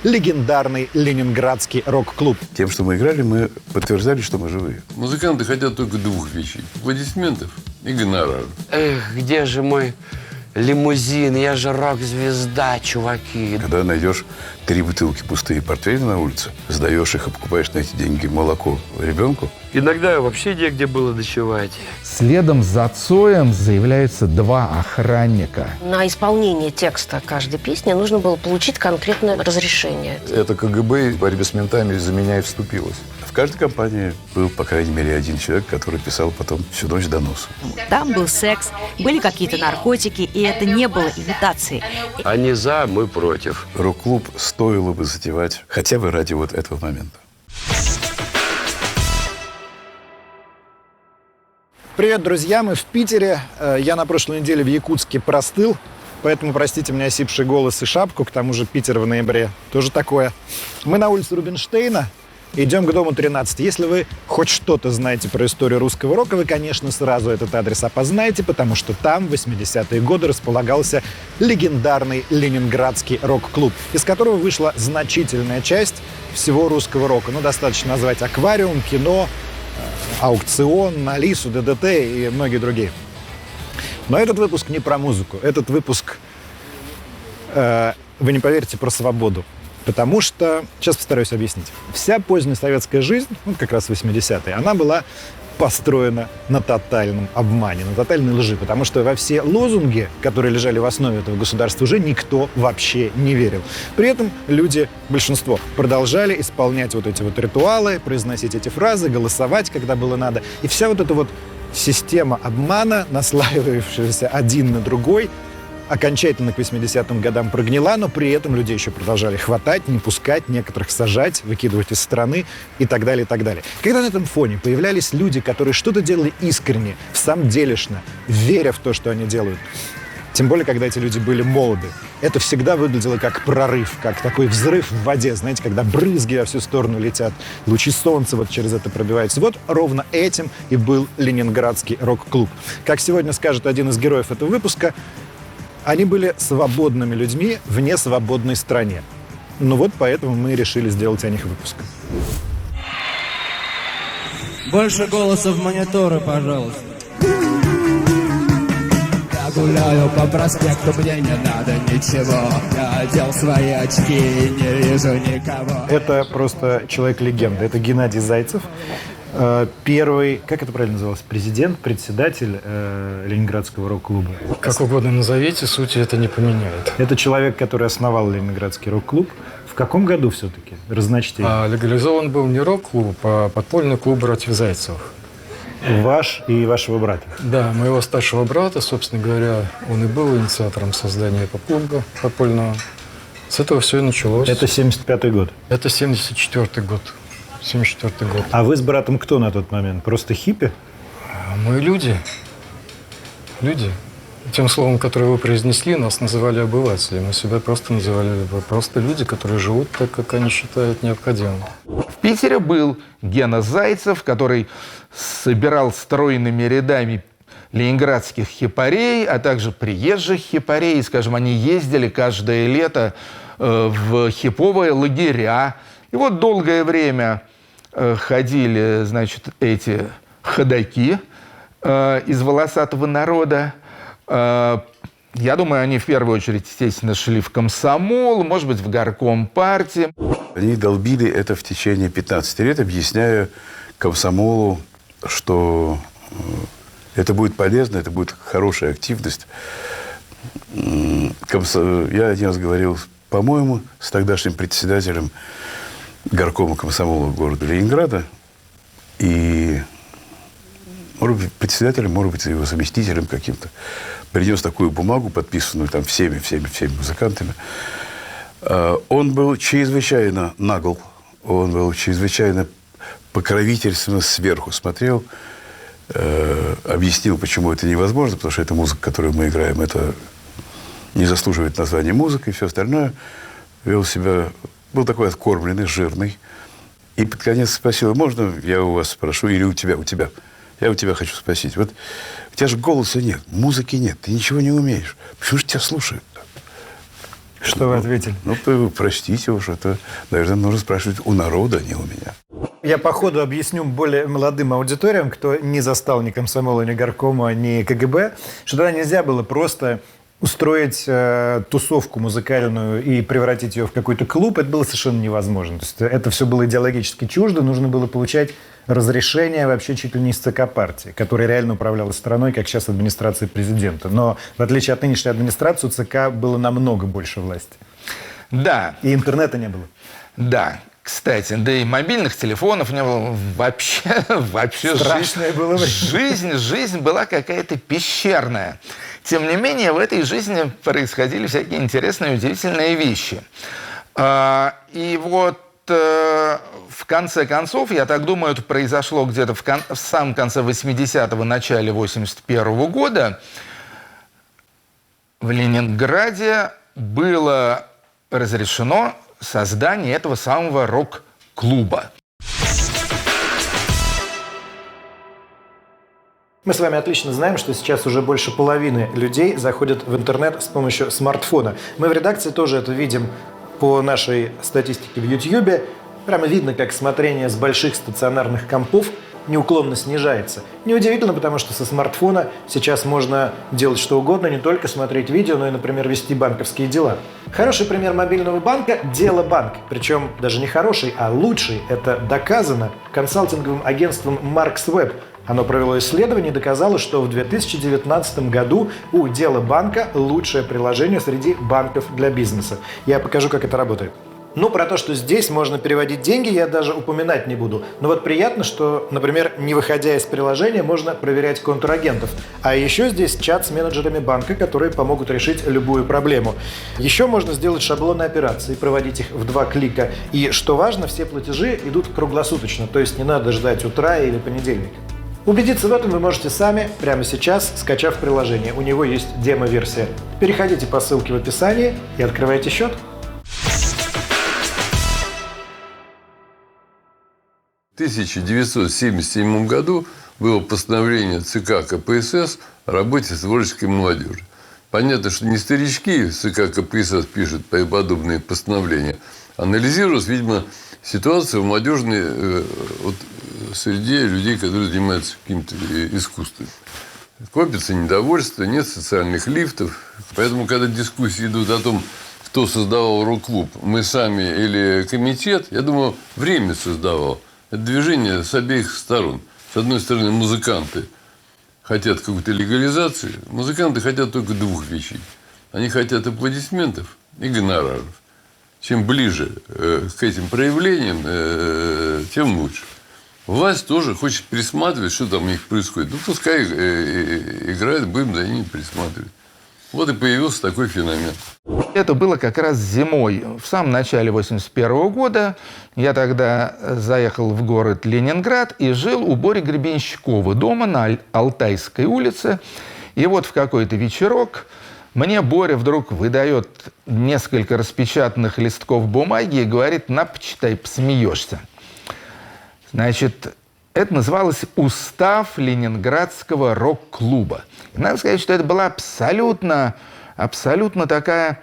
легендарный ленинградский рок-клуб. Тем, что мы играли, мы подтверждали, что мы живые. Музыканты хотят только двух вещей: аплодисментов и гонорар. Эх, где же мой лимузин? Я же рок-звезда, чуваки. Когда найдешь 3 бутылки пустые портвейна на улице, сдаешь их и покупаешь на эти деньги молоко ребенку. Иногда вообще негде было ночевать. Следом за Цоем заявляются 2 охранника. На исполнение текста каждой песни нужно было получить конкретное разрешение. Это КГБ в борьбе с ментами за меня и вступилось. В каждой компании был, по крайней мере, один человек, который писал потом всю ночь доносы. Там был секс, были какие-то наркотики, и это не было имитацией. Они за, мы против. Рок-клуб стоило бы затевать хотя бы ради вот этого момента. Привет, друзья, мы в Питере. Я на прошлой неделе в Якутске простыл, поэтому простите мне осипший голос и шапку, к тому же Питер в ноябре тоже такое. Мы на улице Рубинштейна, идем к дому 13. Если вы хоть что-то знаете про историю русского рока, вы, конечно, сразу этот адрес опознаете, потому что там в 80-е годы располагался легендарный ленинградский рок-клуб, из которого вышла значительная часть всего русского рока. Ну, достаточно назвать «Аквариум», «Кино», «Аукцион», «Алису», «ДДТ» и многие другие. Но этот выпуск не про музыку. Этот выпуск, вы не поверите, про свободу. Потому что, сейчас постараюсь объяснить, вся поздняя советская жизнь, ну, как раз 80-е, она была построена на тотальном обмане, на тотальной лжи, потому что во все лозунги, которые лежали в основе этого государства, уже никто вообще не верил. При этом люди, большинство, продолжали исполнять вот эти вот ритуалы, произносить эти фразы, голосовать, когда было надо. И вся вот эта вот система обмана, наслаивавшаяся один на другой, окончательно к 80-м годам прогнила, но при этом людей еще продолжали хватать, не пускать, некоторых сажать, выкидывать из страны и так далее, и так далее. Когда на этом фоне появлялись люди, которые что-то делали искренне, в самом делешно, веря в то, что они делают, тем более, когда эти люди были молоды, это всегда выглядело как прорыв, как такой взрыв в воде, знаете, когда брызги во всю сторону летят, лучи солнца вот через это пробиваются. Вот ровно этим и был ленинградский рок-клуб. Как сегодня скажет один из героев этого выпуска, они были свободными людьми в несвободной стране. Ну вот поэтому мы решили сделать о них выпуск. Больше голоса в мониторы, пожалуйста. Я гуляю по проспекту, мне не надо ничего. Я одел свои очки и не вижу никого. Это просто человек-легенда. Это Геннадий Зайцев. Первый, как это правильно называлось, президент, председатель Ленинградского рок-клуба. Как угодно назовите, сути это не поменяет. Это человек, который основал Ленинградский рок-клуб. В каком году все-таки? Разночтение. Легализован был не рок-клуб, а подпольный клуб братьев Зайцевых. Ваш и вашего брата? Да, моего старшего брата, собственно говоря, он и был инициатором создания клуба подпольного. С этого все и началось. Это 75-й год? Это 74-й год. 74-й год. А вы с братом кто на тот момент? Просто хиппи? Мы люди. Люди. Тем словом, которое вы произнесли, нас называли обыватели. Мы себя просто называли просто люди, которые живут так, как они считают необходимым. В Питере был Гена Зайцев, который собирал стройными рядами ленинградских хипарей, а также приезжих хипарей. Скажем, они ездили каждое лето в хиповые лагеря. И вот долгое время ходили, значит, эти ходаки из волосатого народа. Я думаю, они в первую очередь, естественно, шли в комсомол, может быть, в горком партии. Они долбили это в течение 15 лет, объясняя комсомолу, что это будет полезно, это будет хорошая активность. Я один раз говорил, по-моему, с тогдашним председателем горкома комсомола города Ленинграда и, может быть, председателем, может быть, его заместителем каким-то, принес такую бумагу, подписанную там всеми музыкантами. Он был чрезвычайно нагл, он был чрезвычайно покровительственно сверху смотрел, объяснил, почему это невозможно, потому что эта музыка, которую мы играем, это не заслуживает названия музыкой и все остальное. Вел себя, был такой откормленный, жирный. И под конец спросил, можно я у вас спрошу, или у тебя? Я у тебя хочу спросить. Вот у тебя же голоса нет, музыки нет, ты ничего не умеешь. Почему же тебя слушают? Что вы ответили? Ну, простите уж, это, наверное, нужно спрашивать у народа, а не у меня. Я по ходу объясню более молодым аудиториям, кто не застал ни комсомола, ни горкома, ни КГБ, что тогда нельзя было просто устроить тусовку музыкальную и превратить ее в какой-то клуб. Это было совершенно невозможно. То есть это все было идеологически чуждо. Нужно было получать разрешение вообще чуть ли не из ЦК партии, которая реально управляла страной, как сейчас администрация президента. Но в отличие от нынешней администрации, у ЦК было намного больше власти. Да. И интернета не было. Да. Кстати, да и мобильных телефонов не было вообще Страшное было время. Жизнь была какая-то пещерная. Тем не менее, в этой жизни происходили всякие интересные и удивительные вещи. И вот в конце концов, я так думаю, это произошло где-то в самом конце 80-го, начале 81-го года, в Ленинграде было разрешено создание этого самого рок-клуба. Мы с вами отлично знаем, что сейчас уже больше половины людей заходят в интернет с помощью смартфона. Мы в редакции тоже это видим по нашей статистике в YouTube. Прямо видно, как смотрение с больших стационарных компов неуклонно снижается. Неудивительно, потому что со смартфона сейчас можно делать что угодно, не только смотреть видео, но и, например, вести банковские дела. Хороший пример мобильного банка – Дело Банк. Причем даже не хороший, а лучший. Это доказано консалтинговым агентством Marks Web. Оно провело исследование и доказало, что в 2019 году у Дело Банка лучшее приложение среди банков для бизнеса. Я покажу, как это работает. Ну, про то, что здесь можно переводить деньги, я даже упоминать не буду. Но вот приятно, что, например, не выходя из приложения, можно проверять контрагентов. А еще здесь чат с менеджерами банка, которые помогут решить любую проблему. Еще можно сделать шаблоны операций, проводить их в 2 клика. И, что важно, все платежи идут круглосуточно, то есть не надо ждать утра или понедельника. Убедиться в этом вы можете сами прямо сейчас, скачав приложение. У него есть демо-версия. Переходите по ссылке в описании и открывайте счет. В 1977 году было постановление ЦК КПСС о работе с творческой молодежью. Понятно, что не старички ЦК КПСС пишут подобные постановления. Анализировалась, видимо, ситуация в молодежной среде людей, которые занимаются каким-то искусством. Копится недовольство, нет социальных лифтов. Поэтому, когда дискуссии идут о том, кто создавал рок-клуб, мы сами или комитет, я думаю, время создавал. Это движение с обеих сторон. С одной стороны, музыканты хотят какой-то легализации. Музыканты хотят только 2 вещей. Они хотят аплодисментов и гонораров. Чем ближе к этим проявлениям, тем лучше. Власть тоже хочет присматривать, что там у них происходит. Ну, пускай играют, будем за ними присматривать. Вот и появился такой феномен. Это было как раз зимой, в самом начале 81 года. Я тогда заехал в город Ленинград и жил у Бори Гребенщикова дома на Алтайской улице. И вот в какой-то вечерок мне Боря вдруг выдает несколько распечатанных листков бумаги и говорит: на, почитай, посмеешься. Значит, это называлось «Устав Ленинградского рок-клуба». И надо сказать, что это была абсолютно такая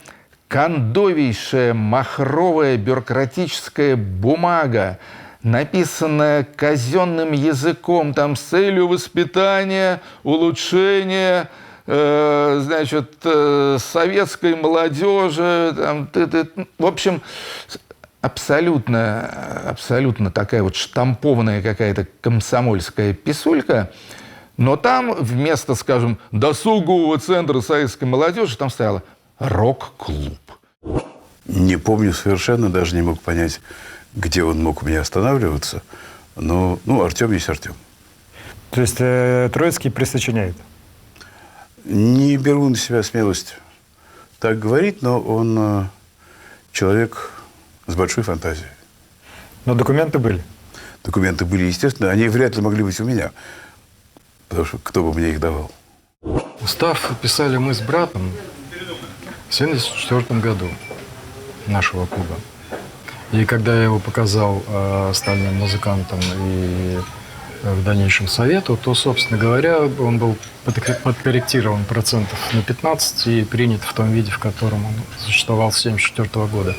кондовейшая, махровая, бюрократическая бумага, написанная казенным языком, там, с целью воспитания, улучшения, советской молодежи. Там, в общем, абсолютно такая вот штампованная какая-то комсомольская писулька. Но там вместо, скажем, досугового центра советской молодежи там стояло «Рок-клуб». Не помню совершенно, даже не мог понять, где он мог у меня останавливаться. Но, Артем есть Артем. То есть Троицкий присочиняет? Не беру на себя смелость так говорить, но он человек с большой фантазией. Но документы были? Документы были, естественно. Они вряд ли могли быть у меня. Потому что кто бы мне их давал? Устав писали мы с братом в 1974 году нашего клуба. И когда я его показал остальным музыкантам и в дальнейшем совету, то, собственно говоря, он был подкорректирован процентов на 15 и принят в том виде, в котором он существовал с 1974 года.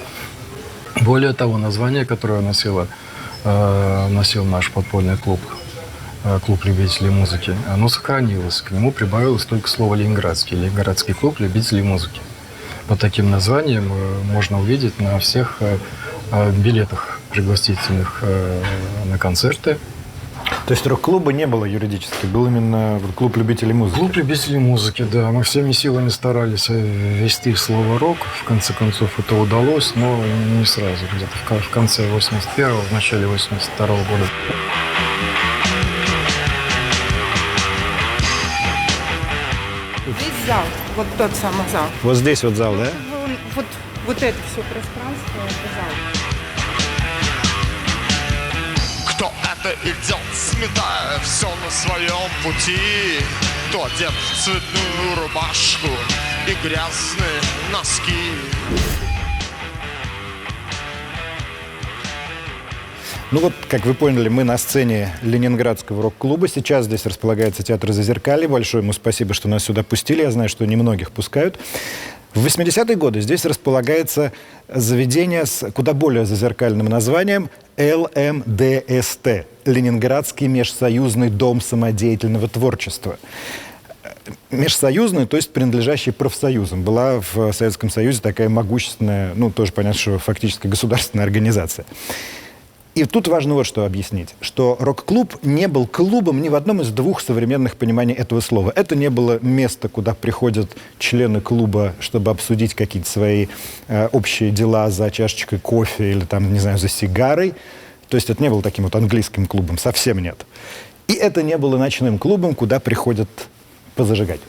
Более того, название, которое носил наш подпольный клуб, клуб любителей музыки, оно сохранилось. К нему прибавилось только слово «ленинградский». Ленинградский клуб любителей музыки. Под таким названием можно увидеть на всех билетах пригласительных на концерты. То есть рок-клуба не было юридически, был именно клуб любителей музыки? Клуб любителей музыки, да. Мы всеми силами старались ввести слово «рок». В конце концов, это удалось, но не сразу. Где-то в конце 81-го, в начале 82-го года. Весь зал, вот тот самый зал. Вот здесь вот зал, да? Вот это все пространство, это зал. Кто это идет, сметая все на своем пути? Кто одет в цветную рубашку и грязные носки? Ну вот, как вы поняли, мы на сцене Ленинградского рок-клуба. Сейчас здесь располагается театр «Зазеркалье». Большое ему спасибо, что нас сюда пустили. Я знаю, что немногих пускают. В 80-е годы здесь располагается заведение с куда более зазеркальным названием ЛМДСТ – Ленинградский межсоюзный дом самодеятельного творчества. Межсоюзный, то есть принадлежащий профсоюзам. Была в Советском Союзе такая могущественная, ну, тоже понятно, что фактически государственная организация. И тут важно вот что объяснить, что рок-клуб не был клубом ни в одном из двух современных пониманий этого слова. Это не было место, куда приходят члены клуба, чтобы обсудить какие-то свои общие дела за чашечкой кофе или там, не знаю, за сигарой. То есть это не было таким вот английским клубом, совсем нет. И это не было ночным клубом, куда приходят позажигать.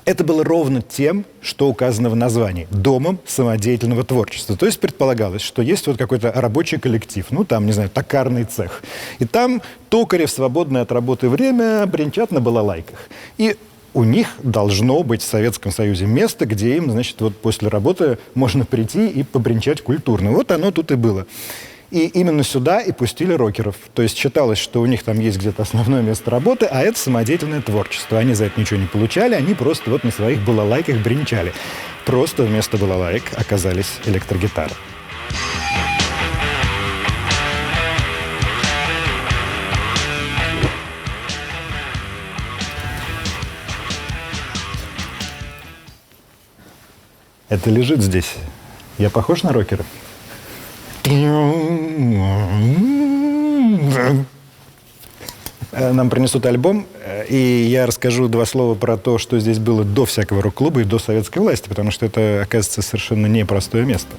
Это было ровно тем, что указано в названии – домом самодеятельного творчества. То есть предполагалось, что есть вот какой-то рабочий коллектив, ну там, не знаю, токарный цех. И там токари в свободное от работы время бренчат на балалайках. И у них должно быть в Советском Союзе место, где им, значит, вот после работы можно прийти и побренчать культурно. Вот оно тут и было. И именно сюда и пустили рокеров. То есть считалось, что у них там есть где-то основное место работы, а это самодеятельное творчество. Они за это ничего не получали, они просто вот на своих балалайках бренчали. Просто вместо балалайк оказались электрогитары. Это лежит здесь. Я похож на рокера? Нам принесут альбом, и я расскажу два слова про то, что здесь было до всякого рок-клуба и до советской власти, потому что это, оказывается, совершенно непростое место.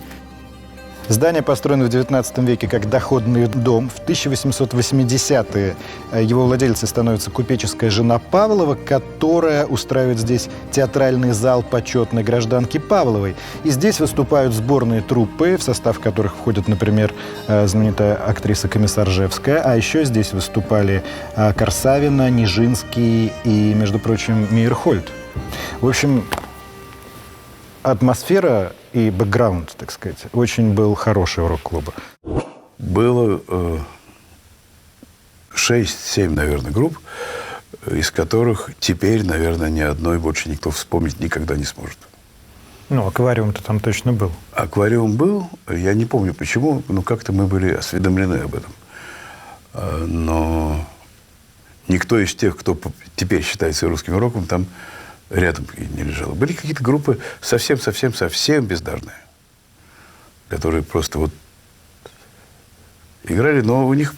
Здание построено в XIX веке как доходный дом. В 1880-е его владельцей становится купеческая жена Павлова, которая устраивает здесь театральный зал почетной гражданки Павловой. И здесь выступают сборные труппы, в состав которых входит, например, знаменитая актриса Комиссаржевская. А еще здесь выступали Корсавина, Нижинский и, между прочим, Мейерхольд. В общем, атмосфера и бэкграунд, так сказать, очень был хороший у рок-клуба. Было 6-7, наверное, групп, из которых теперь, наверное, ни одной больше никто вспомнить никогда не сможет. Ну, аквариум-то там точно был. Аквариум был, я не помню почему, но как-то мы были осведомлены об этом. Но никто из тех, кто теперь считается русским роком, там рядом не лежало. Были какие-то группы совсем бездарные, которые просто вот играли, но у них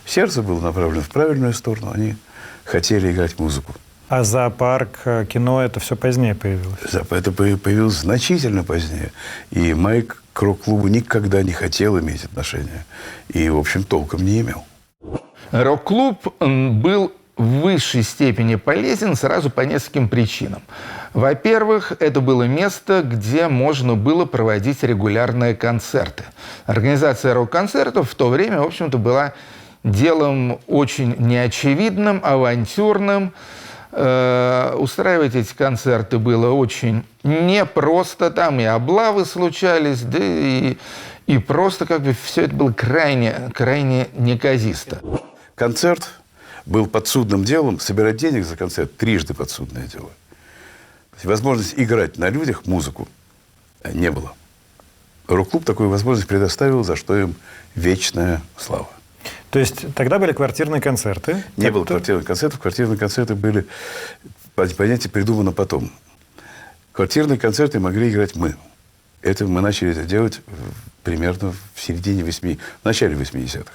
сердце было направлено в правильную сторону, они хотели играть музыку. А зоопарк, кино, это все позднее появилось? Это появилось значительно позднее. И Майк к рок-клубу никогда не хотел иметь отношения. И, в общем, толком не имел. Рок-клуб был в высшей степени полезен сразу по нескольким причинам. Во-первых, это было место, где можно было проводить регулярные концерты. Организация рок-концертов в то время, в общем-то, была делом очень неочевидным, авантюрным. Устраивать эти концерты было очень непросто. Там и облавы случались, да и просто как бы все это было крайне неказисто. концерт был подсудным делом, собирать денег за концерт трижды подсудное дело. То есть возможность играть на людях музыку не было. Рок-клуб такую возможность предоставил, за что им вечная слава. То есть тогда были квартирные концерты? Не было квартирных концертов. Квартирные концерты были, понятие придумано потом. Квартирные концерты могли играть мы. Мы начали это делать примерно в начале 80-х.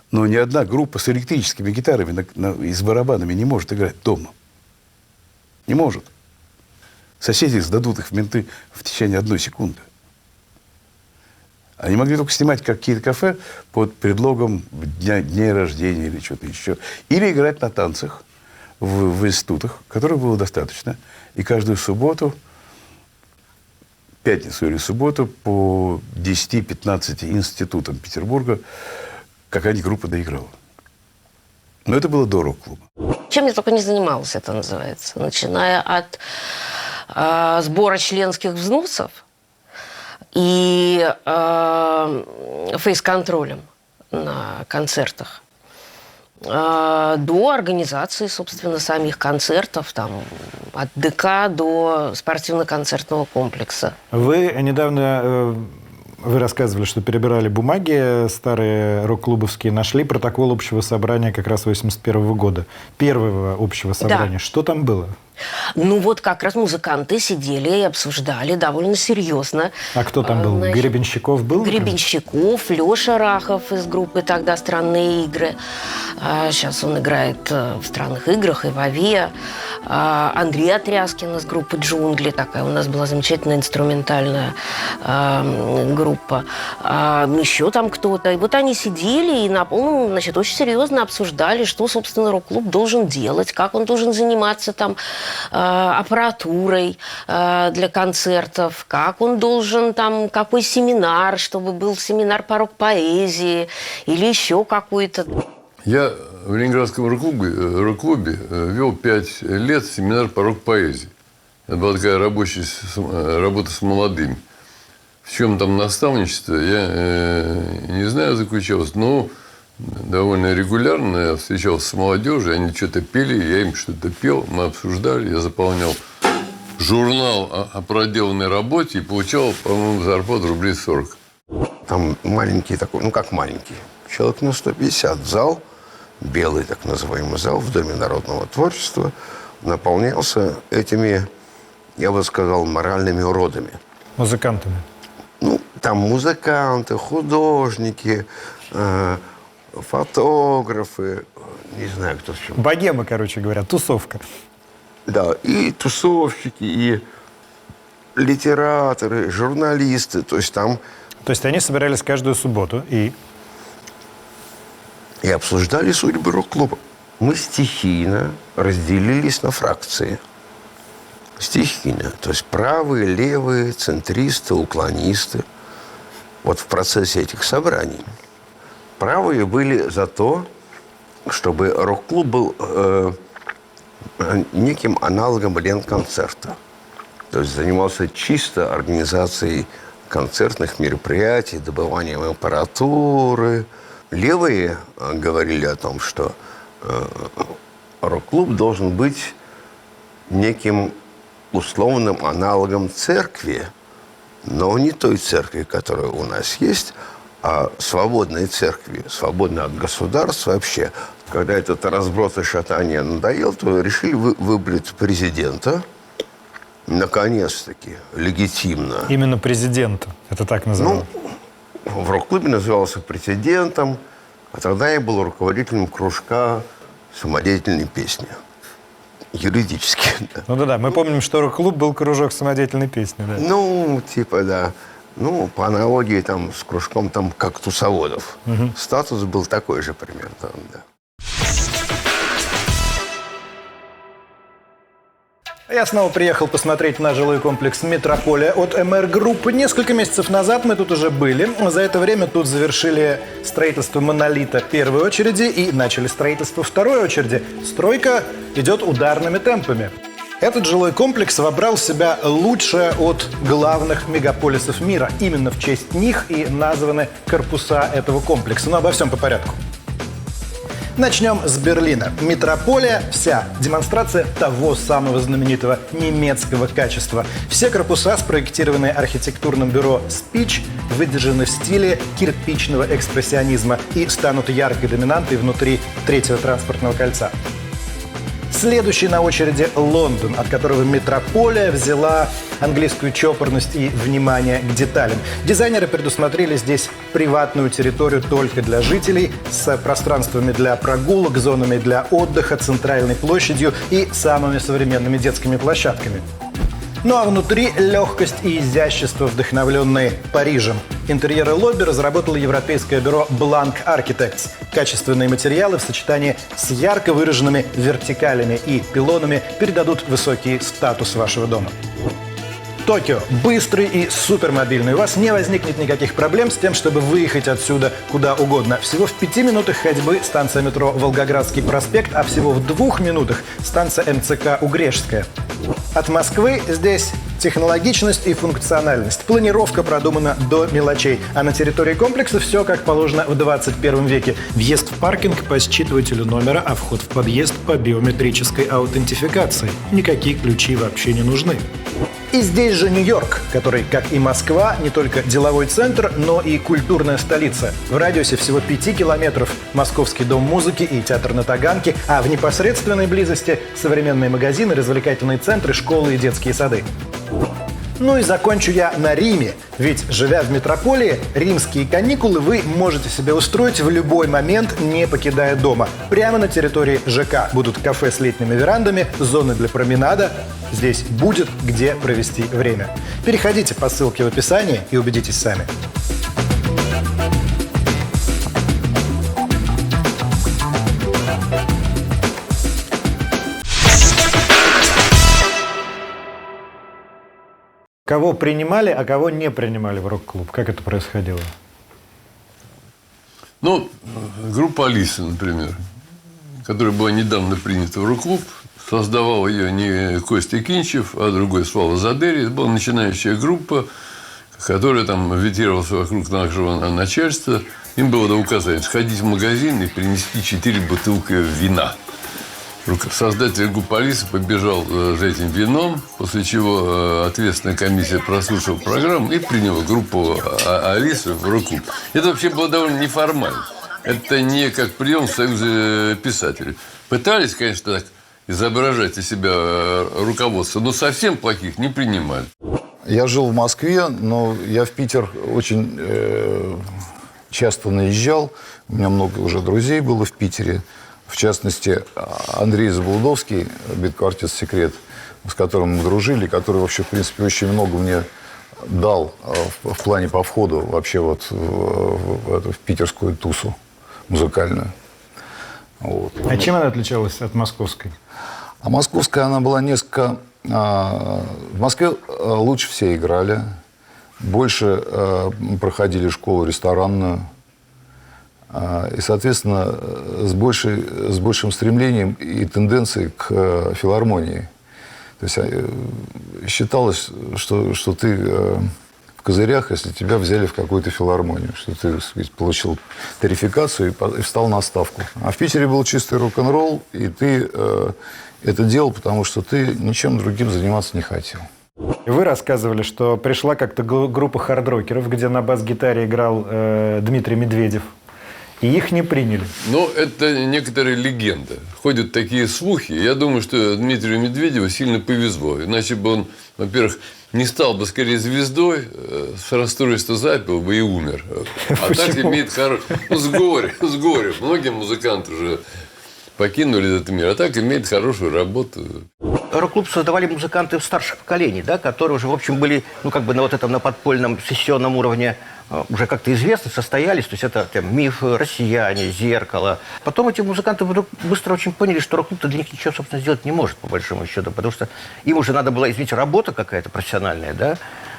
Но ни одна группа с электрическими гитарами и с барабанами не может играть дома. Не может. Соседи сдадут их в менты в течение 1 секунды. Они могли только снимать какие-то кафе под предлогом дней рождения или что-то еще. Или играть на танцах в институтах, которых было достаточно. И каждую субботу, пятницу или субботу по 10-15 институтам Петербурга какая-нибудь группа доиграла. Но это было до рок-клуба. Чем я только не занималась, это называется. Начиная от сбора членских взносов и фейс-контролем на концертах, до организации, собственно, самих концертов, там, от ДК до спортивно-концертного комплекса. Вы недавно вы рассказывали, что перебирали бумаги старые рок-клубовские, нашли протокол общего собрания как раз 81 года. Первого общего собрания. Да. Что там было? Ну вот как раз музыканты сидели и обсуждали довольно серьезно. А кто там был? Гребенщиков был? Гребенщиков, Леша Рахов из группы тогда «Странные игры». Сейчас он играет в «Странных играх» и в «Авиа». Андрей Отряскин из группы «Джунгли». Такая у нас была замечательная инструментальная группа. Еще там кто-то. И вот они сидели и очень серьезно обсуждали, что, собственно, рок-клуб должен делать, как он должен заниматься там аппаратурой для концертов, как он должен там, какой семинар, чтобы был семинар по рок-поэзии или еще какой-то. Я в Ленинградском рок-клубе вел 5 лет семинар по рок-поэзии. Это была такая работа с молодыми. В чем там наставничество, я не знаю, заключалось, но довольно регулярно я встречался с молодежью, они что-то пели, я им что-то пел, мы обсуждали, я заполнял журнал о проделанной работе и получал, по-моему, зарплату рублей 40. Там маленький такой, как маленький, человек на 150, зал, белый так называемый зал в Доме народного творчества, наполнялся этими, я бы сказал, моральными уродами. Музыкантами? Там музыканты, художники, фотографы, не знаю, кто с чем. Богема, короче говоря, тусовка. Да, и тусовщики, и литераторы, журналисты, то есть там... То есть они собирались каждую субботу и обсуждали судьбы рок-клуба. Мы стихийно разделились на фракции. Стихийно. То есть правые, левые, центристы, уклонисты. Вот в процессе этих собраний. Правые были за то, чтобы рок-клуб был неким аналогом Ленконцерта. То есть занимался чисто организацией концертных мероприятий, добыванием аппаратуры. Левые говорили о том, что рок-клуб должен быть неким условным аналогом церкви, но не той церкви, которая у нас есть, а свободной церкви, свободной от государства вообще. Когда этот разброд и шатание надоел, то решили выбрать президента. Наконец-таки, легитимно. Именно президента, это так называлось? В рок-клубе назывался президентом, а тогда я был руководителем кружка самодеятельной песни. Юридически, да. Да. Мы помним, что рок-клуб был кружок самодеятельной песни, да. Да. По аналогии там с кружком там кактусоводов. Угу. Статус был такой же примерно, да. Я снова приехал посмотреть на жилой комплекс «Метрополия» от МР Групп. Несколько месяцев назад мы тут уже были. За это время тут завершили строительство монолита первой очереди и начали строительство второй очереди. Стройка идет ударными темпами. Этот жилой комплекс вобрал в себя лучшее от главных мегаполисов мира. Именно в честь них и названы корпуса этого комплекса. Но обо всем по порядку. Начнем с Берлина. Метрополия вся. Демонстрация того самого знаменитого немецкого качества. Все корпуса, спроектированные архитектурным бюро «Спич», выдержаны в стиле кирпичного экспрессионизма и станут яркой доминантой внутри третьего транспортного кольца. Следующий на очереди Лондон, от которого метрополия взяла английскую чопорность и внимание к деталям. Дизайнеры предусмотрели здесь приватную территорию только для жителей с пространствами для прогулок, зонами для отдыха, центральной площадью и самыми современными детскими площадками. Ну а внутри легкость и изящество, вдохновленные Парижем. Интерьеры лобби разработало европейское бюро Blank Architects. Качественные материалы в сочетании с ярко выраженными вертикалями и пилонами передадут высокий статус вашего дома. Токио. Быстрый и супермобильный. У вас не возникнет никаких проблем с тем, чтобы выехать отсюда куда угодно. Всего в 5 минутах ходьбы станция метро Волгоградский проспект, а всего в 2 минутах станция МЦК Угрешская. От Москвы здесь технологичность и функциональность. Планировка продумана до мелочей. А на территории комплекса все как положено в 21 веке. Въезд в паркинг по считывателю номера, а вход в подъезд по биометрической аутентификации. Никакие ключи вообще не нужны. И здесь же Нью-Йорк, который, как и Москва, не только деловой центр, но и культурная столица. В радиусе всего 5 километров Московский дом музыки и театр на Таганке, а в непосредственной близости современные магазины, развлекательные центры, школы и детские сады. Ну и закончу я на Риме. Ведь, живя в метрополии, римские каникулы вы можете себе устроить в любой момент, не покидая дома. Прямо на территории ЖК будут кафе с летними верандами, зоны для променада. Здесь будет где провести время. Переходите по ссылке в описании и убедитесь сами. Кого принимали, а кого не принимали в рок-клуб? Как это происходило? Ну, группа Алиса, например, которая была недавно принята в рок-клуб, создавал ее не Костя Кинчев, а другой Слава Задери. Это была начинающая группа, которая там ветировалась вокруг нашего начальства. Им было указать сходить в магазин и принести 4 бутылки вина. Создатель группы Алиса побежал за этим вином, после чего ответственная комиссия прослушала программу и приняла группу Алисы в рок-клуб. Это вообще было довольно неформально. Это не как прием в Союзе писателей. Пытались, конечно, так изображать из себя руководство, но совсем плохих не принимали. Я жил в Москве, но я в Питер очень часто наезжал. У меня много уже друзей было в Питере. В частности, Андрей Забулдовский, бит-квартет «Секрет», с которым мы дружили, который вообще, в принципе, очень много мне дал в плане по входу вообще вот в питерскую тусу музыкальную. Вот. А чем она отличалась от московской? А московская, она была несколько... В Москве лучше все играли, больше проходили школу ресторанную. И, соответственно, с большим стремлением и тенденцией к филармонии. То есть считалось, что ты в козырях, если тебя взяли в какую-то филармонию, что ты, так сказать, получил тарификацию и встал на ставку. А в Питере был чистый рок-н-ролл, и ты это делал, потому что ты ничем другим заниматься не хотел. Вы рассказывали, что пришла как-то группа хард-рокеров, где на бас-гитаре играл Дмитрий Медведев. И их не приняли. Ну, это некоторая легенда. Ходят такие слухи. Я думаю, что Дмитрию Медведеву сильно повезло. Иначе бы он, во-первых, не стал бы скорее звездой, с расстройства запил бы и умер. А так имеет хороший... Ну, с горя. Многие музыканты уже покинули этот мир. А так имеет хорошую работу. Рок-клуб создавали музыканты старших поколений, да, которые уже, в общем, были, ну, как бы на вот этом, на подпольном сессионном уровне уже как-то известны, состоялись. То есть это там, «Миф», «Россияне», «Зеркало». Потом эти музыканты вдруг быстро очень поняли, что рок-клуб-то для них ничего, собственно, сделать не может, по большому счету. Потому что им уже надо было, извините, работа какая-то профессиональная, да.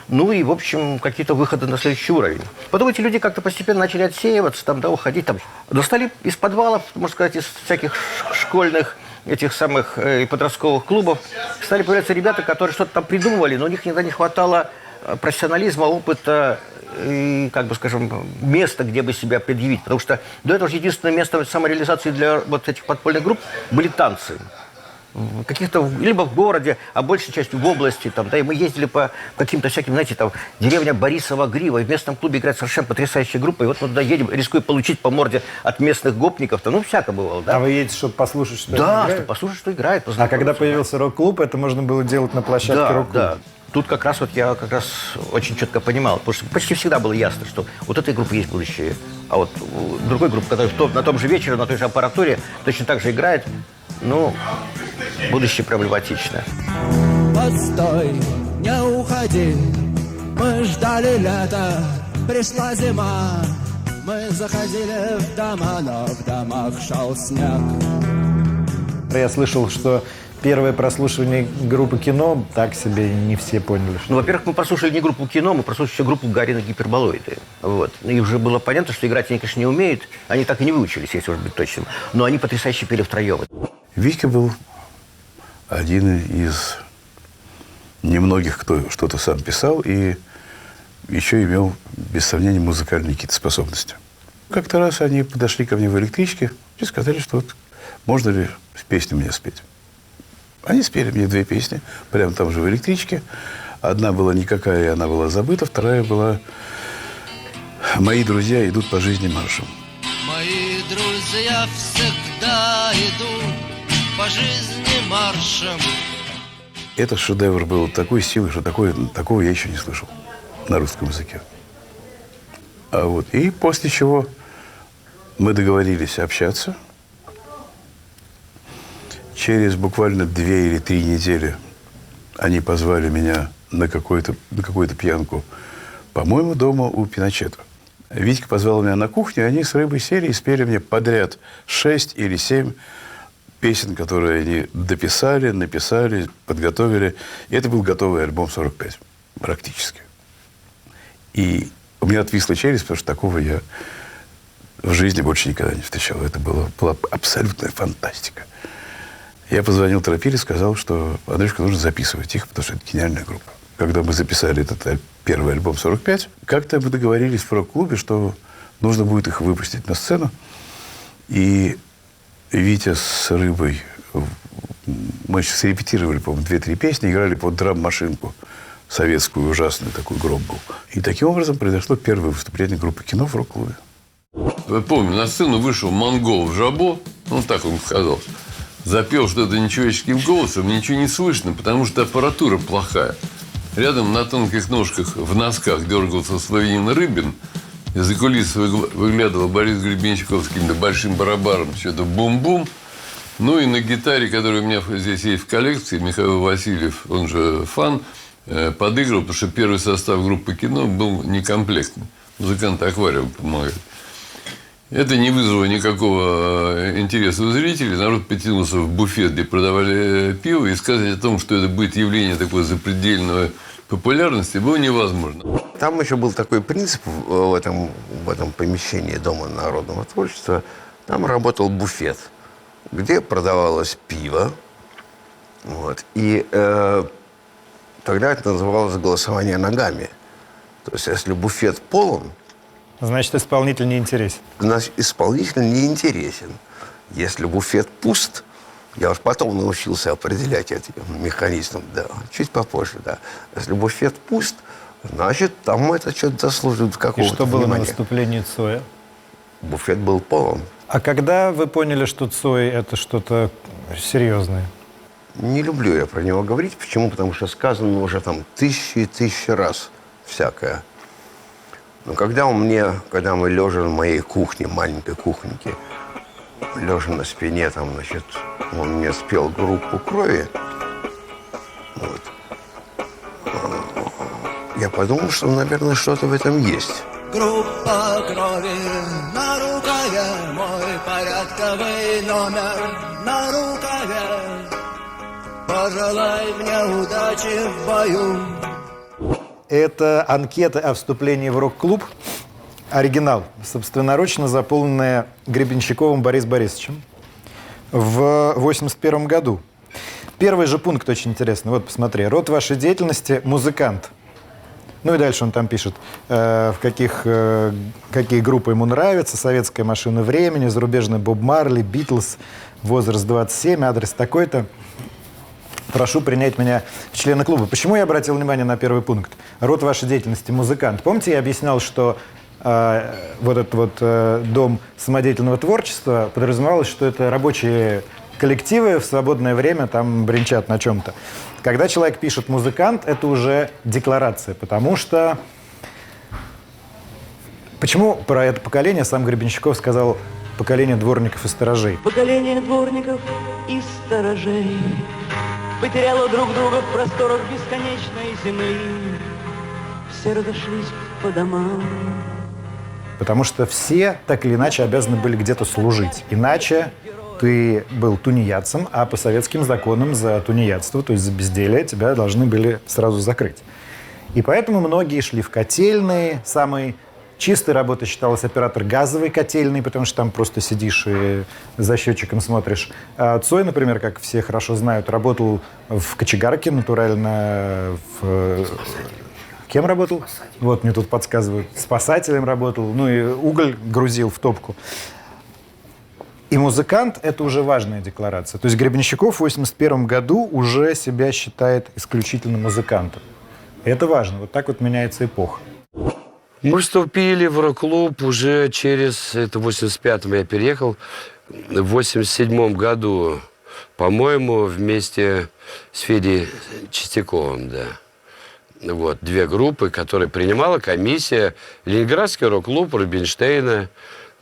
Ну и, в общем, какие-то выходы на следующий уровень. Потом эти люди как-то постепенно начали отсеиваться, там, да, уходить. Там. Достали из подвалов, можно сказать, из всяких школьных этих самых подростковых клубов. Стали появляться ребята, которые что-то там придумывали, но у них никогда не хватало профессионализма, опыта и, как бы скажем, места, где бы себя предъявить. Потому что до этого же единственное место самореализации для вот этих подпольных групп были танцы. Каких-то, либо в городе, а большей частью в области. Там, да, и мы ездили по каким-то всяким, знаете, там, деревня Борисова Грива, и в местном клубе играет совершенно потрясающая группа. И вот мы туда едем, рискуя получить по морде от местных гопников. Ну, всяко бывало, да. А вы едете, чтобы послушать, что да, играет? чтобы послушать, что играет. А когда появился рок-клуб, это можно было делать на площадке рок-клуба? Да. Тут как раз вот я как раз очень четко понимал, потому что почти всегда было ясно, что вот этой группы есть будущее, а вот у другой группы, которая на том же вечере, на той же аппаратуре точно так же играет, ну, будущее проблематично. Постой, не уходи, мы ждали лета, пришла зима, мы заходили в дома, но в домах шел снег. Я слышал, что первое прослушивание группы «Кино» так себе не все поняли. Что... Ну, во-первых, мы прослушали не группу «Кино», мы прослушали еще группу «Гарина Гиперболоиды». Вот. И уже было понятно, что играть они, конечно, не умеют. Они так и не выучились, если уж быть точным. Но они потрясающе пели втроем. Витька был один из немногих, кто что-то сам писал и еще имел, без сомнения, музыкальные какие-то способности. Как-то раз они подошли ко мне в электричке и сказали, что вот можно ли песню мне спеть. Они спели мне 2 песни, прямо там же в электричке. Одна была никакая, и она была забыта. Вторая была «Мои друзья идут по жизни маршем». Мои друзья всегда идут по жизни маршем. Этот шедевр был такой силы, что такого я еще не слышал на русском языке. И после чего мы договорились общаться. Через буквально 2 или 3 недели они позвали меня на какую-то пьянку, по-моему, дома у Пиночета. Витька позвал меня на кухню, и они с Рыбой сели и спели мне подряд 6 или 7 песен, которые они дописали, написали, подготовили. И это был готовый альбом 45, практически. И у меня отвисла челюсть, потому что такого я в жизни больше никогда не встречал. Это была абсолютная фантастика. Я позвонил Тропиле, сказал, что Андрюшка, нужно записывать их, потому что это гениальная группа. Когда мы записали этот первый альбом 45, как-то мы договорились в рок-клубе, что нужно будет их выпустить на сцену. И Витя с Рыбой, мы срепетировали, по-моему, 2-3 песни, играли под драм-машинку советскую, ужасную, такой гроб был. И таким образом произошло первое выступление группы «Кино» в рок-клубе. Я помню, на сцену вышел монгол в жабо, так он сказал, запел что-то нечеловеческим голосом, ничего не слышно, потому что аппаратура плохая. Рядом на тонких ножках в носках дергался Славянин Рыбин. Из-за кулис выглядывал Борис Гребенщиков с каким-то большим барабаном, что-то бум-бум. Ну и на гитаре, которая у меня здесь есть в коллекции, Михаил Васильев, он же Фан, подыгрывал, потому что первый состав группы «Кино» был некомплектный. Музыканты «Аквариум» помогали. Это не вызвало никакого интереса у зрителей. Народ потянулся в буфет, где продавали пиво, и сказать о том, что это будет явление такой запредельной популярности, было невозможно. Там еще был такой принцип в этом помещении Дома народного творчества. Там работал буфет, где продавалось пиво. И тогда это называлось голосование ногами. То есть, если буфет полон, значит, исполнитель не интересен. Значит, исполнитель не интересен. Если буфет пуст, я уж потом научился определять этим механизмом, да, чуть попозже, да. Если буфет пуст, значит, там это что-то заслуживает какого-то И что было внимания. на выступлении Цоя? Буфет был полон. А когда вы поняли, что Цой – это что-то серьезное? Не люблю я про него говорить. Почему? Потому что сказано уже там тысячи и тысячи раз всякое. Но когда мы лежа на моей кухне, маленькой кухоньке, лежа на спине, там, значит, он мне спел группу «Крови», я подумал, что, наверное, что-то в этом есть. Группа крови на рукаве, мой порядковый номер на рукаве. Пожелай мне удачи в бою. Это анкета о вступлении в рок-клуб. Оригинал, собственноручно заполненная Гребенщиковым Борисом Борисовичем в 1981 году. Первый же пункт очень интересный. Вот, посмотри. Род вашей деятельности – музыкант. Ну и дальше он там пишет, какие группы ему нравятся. «Советская машина времени», зарубежный Боб Марли, «Битлз», возраст 27, адрес такой-то. Прошу принять меня в члены клуба. Почему я обратил внимание на первый пункт? Род вашей деятельности — музыкант. Помните, я объяснял, что вот этот вот дом самодеятельного творчества подразумевалось, что это рабочие коллективы в свободное время там бренчат на чем-то. Когда человек пишет «музыкант», это уже декларация, потому что... Почему про это поколение сам Гребенщиков сказал «поколение дворников и сторожей»? Поколение дворников и сторожей потеряло друг друга в просторах бесконечной земли. Все разошлись по домам. Потому что все так или иначе обязаны были где-то служить. Иначе ты был тунеядцем, а по советским законам за тунеядство, то есть за безделие, тебя должны были сразу закрыть. И поэтому многие шли в котельные. Самой чистой работой считалась оператор газовой котельной, потому что там просто сидишь и за счетчиком смотришь. А Цой, например, как все хорошо знают, работал в кочегарке, натурально Кем работал? Вот мне тут подсказывают. Спасателем работал, ну и уголь грузил в топку. И музыкант — это уже важная декларация. То есть Гребенщиков в 1981 году уже себя считает исключительно музыкантом. И это важно. Вот так вот меняется эпоха. Мы вступили в рок-клуб уже через... Это в 85-м я переехал. В 87-м году, по-моему, вместе с Федей Чистяковым, да. Вот, две группы, которые принимала комиссия. Ленинградский рок-клуб Рубинштейна.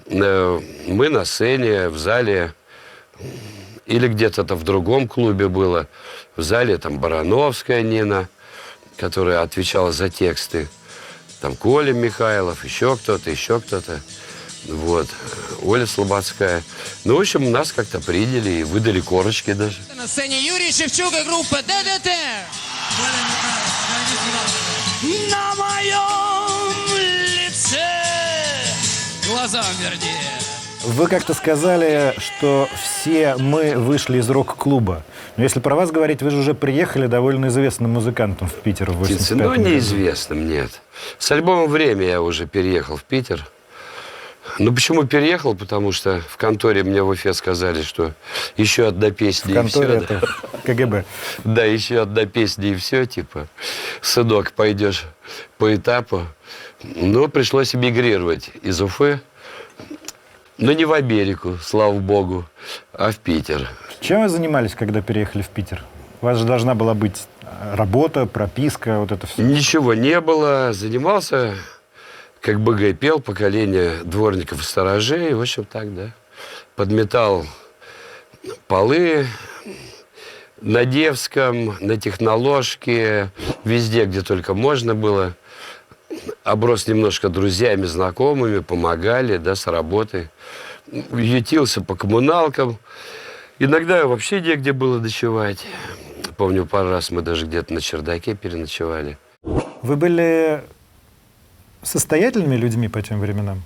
Мы на сцене, в зале, или где-то в другом клубе было. В зале там Барановская Нина, которая отвечала за тексты. Там Коля Михайлов, еще кто-то. Вот. Оля Слободская. Ну, в общем, нас как-то приняли и выдали корочки даже. На сцене Юрий Шевчук и группа ДДТ. На моем лице глазам вернее. Вы как-то сказали, что все мы вышли из рок-клуба. Но если про вас говорить, вы же уже приехали довольно известным музыкантом в Питер в 85 году. Ну, неизвестным, нет. С альбомом «Время» я уже переехал в Питер. Ну, почему переехал? Потому что в конторе мне в Уфе сказали, что еще одна песня, в конторе и все. Это КГБ. Да, еще одна песня, и все, типа, сынок, пойдешь по этапу. Но пришлось эмигрировать из Уфы. Но не в Америку, слава богу, а в Питер. Чем вы занимались, когда переехали в Питер? У вас же должна была быть работа, прописка, вот это все. Ничего не было. Занимался, как БГ пел, поколение дворников и сторожей. В общем, так, да. Подметал полы на Невском, на Техноложке, везде, где только можно было. Оброс немножко друзьями, знакомыми, помогали, да, с работы. Ютился по коммуналкам. Иногда вообще негде было ночевать. Помню, пару раз мы даже где-то на чердаке переночевали. Вы были состоятельными людьми по тем временам?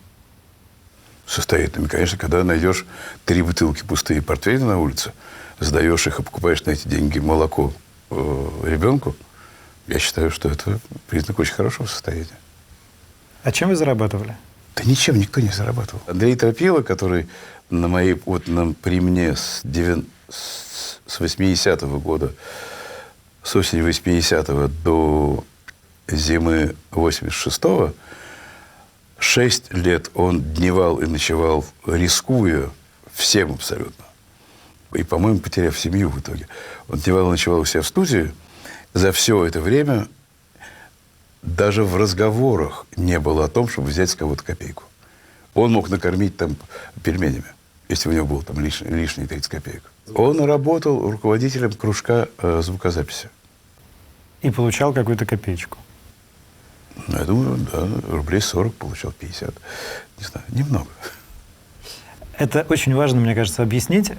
Состоятельными, конечно, когда найдешь 3 бутылки пустые портвейна на улице, сдаешь их и покупаешь на эти деньги молоко ребенку, я считаю, что это признак очень хорошего состояния. А чем вы зарабатывали? Да ничем никто не зарабатывал. Андрей Тропила, который при мне с 80-го года, с осени 80-го до зимы 86-го, 6 лет он дневал и ночевал, рискуя всем абсолютно. И, по-моему, потеряв семью в итоге. Он дневал и ночевал у себя в студии. За все это время даже в разговорах не было о том, чтобы взять с кого-то копейку. Он мог накормить там пельменями, если у него было там лишние 30 копеек. Он работал руководителем кружка звукозаписи. И получал какую-то копеечку? Ну, я думаю, да, рублей 40 получал, 50. Не знаю, немного. Это очень важно, мне кажется, объяснить,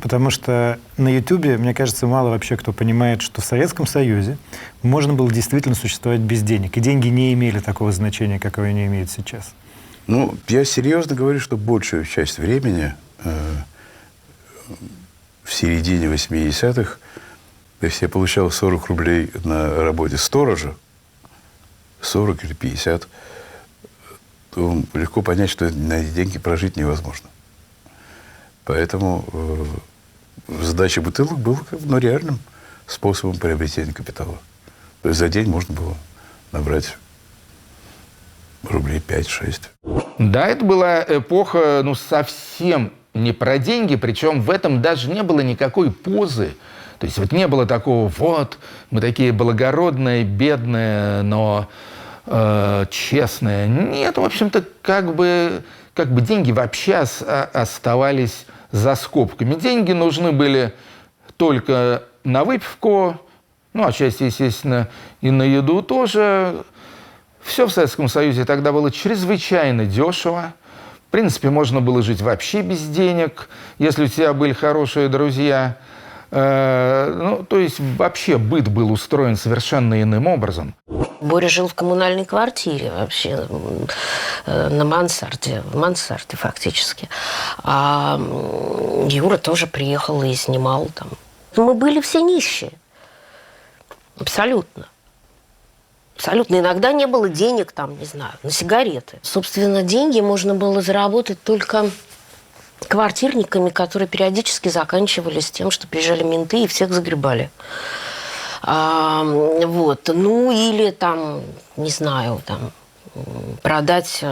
потому что на Ютубе, мне кажется, мало вообще кто понимает, что в Советском Союзе можно было действительно существовать без денег. И деньги не имели такого значения, какое они имеют сейчас. Ну, я серьезно говорю, что большую часть времени в середине 80-х, то есть я получал 40 рублей на работе сторожа, 40 или 50, то легко понять, что на эти деньги прожить невозможно. Поэтому сдача бутылок была реальным способом приобретения капитала. То есть за день можно было набрать рублей 5-6. Да, это была эпоха, совсем не про деньги, причем в этом даже не было никакой позы. То есть вот не было такого, вот, мы такие благородные, бедные, но честные. Нет, в общем-то, как бы деньги вообще оставались за скобками. Деньги нужны были только на выпивку, отчасти, естественно, и на еду тоже. Все в Советском Союзе тогда было чрезвычайно дешево. В принципе, можно было жить вообще без денег, если у тебя были хорошие друзья. То есть вообще быт был устроен совершенно иным образом. Боря жил в коммунальной квартире вообще, на мансарде, в мансарде фактически. А Юра тоже приехал и снимал там. Мы были все нищие. Абсолютно. Абсолютно. Иногда не было денег там, не знаю, на сигареты. Собственно, деньги можно было заработать только квартирниками, которые периодически заканчивались тем, что приезжали менты и всех загребали. Или там, не знаю, там продать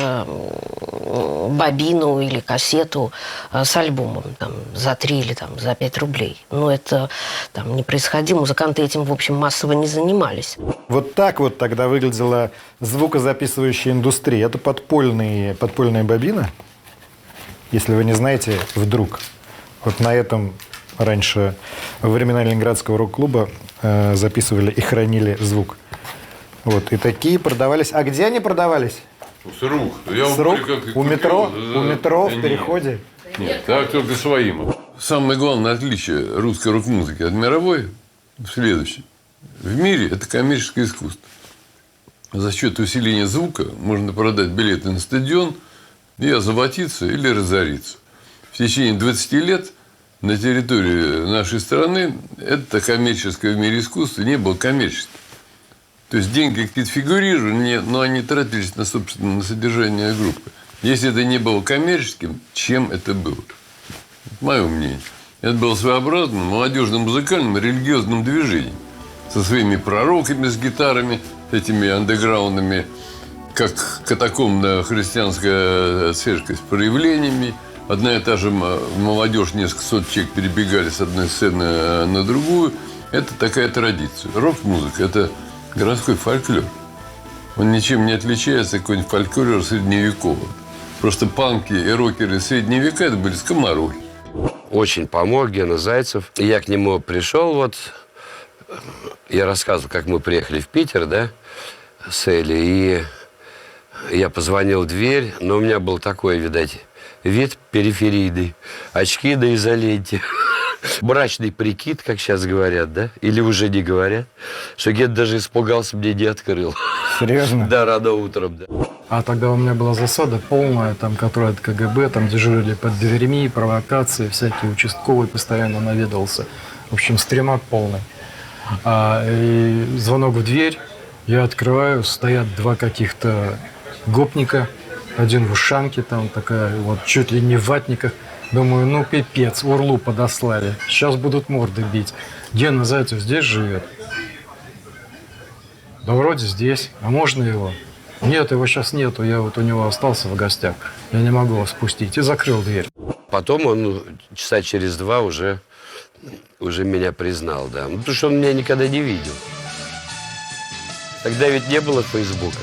бобину или кассету с альбомом там, за 3 или там, за 5 рублей. Но это там не происходило. Музыканты этим, в общем, массово не занимались. Вот так вот тогда выглядела звукозаписывающая индустрия. Это подпольная бобина. Если вы не знаете, вдруг. Вот на этом раньше во времена Ленинградского рок-клуба записывали и хранили звук. Вот. И такие продавались. А где они продавались? С рук. С рук? У метро? У метро в переходе? Нет, так только своим. Самое главное отличие русской рок-музыки от мировой в следующем. В мире это коммерческое искусство. За счет усиления звука можно продать билеты на стадион и озолотиться или разориться. В течение 20 лет на территории нашей страны это коммерческое в мире искусство не было коммерческим. То есть деньги какие-то фигурировали, но они тратились собственно, на содержание группы. Если это не было коммерческим, чем это было? Мое мнение. Это было своеобразным молодежным музыкальным религиозным движением. Со своими пророками, с гитарами, этими андеграундными, как катакомбная христианская церковь, с проявлениями. Одна и та же молодежь, несколько сот человек перебегали с одной сцены на другую. Это такая традиция. Рок-музыка – это городской фольклор. Он ничем не отличается от какого-нибудь фольклора средневекового. Просто панки и рокеры среднего века – это были скоморохи. Очень помог Гена Зайцев. Я к нему пришел, я рассказывал, как мы приехали в Питер, да, с Элли, и я позвонил в дверь, но у меня был такой, видать, вид периферийный, очки на изоленте. Брачный прикид, как сейчас говорят, да? Или уже не говорят. Что Гет даже испугался, мне не открыл. Серьезно? Да, рано утром, да. А тогда у меня была засада полная, там, которая от КГБ, там дежурили под дверьми, провокации, всякие участковые, постоянно наведался. В общем, стремак полный. И звонок в дверь, я открываю, стоят 2 каких-то гопника, один в ушанке, там такая, чуть ли не в ватниках. Думаю, пипец, Урлу подослали. Сейчас будут морды бить. Гена Зайцев здесь живет? Да вроде здесь. А можно его? Нет, его сейчас нету. Я у него остался в гостях. Я не могу его спустить. И закрыл дверь. Потом он часа через 2 уже меня признал, да. Потому что он меня никогда не видел. Тогда ведь не было Фейсбука.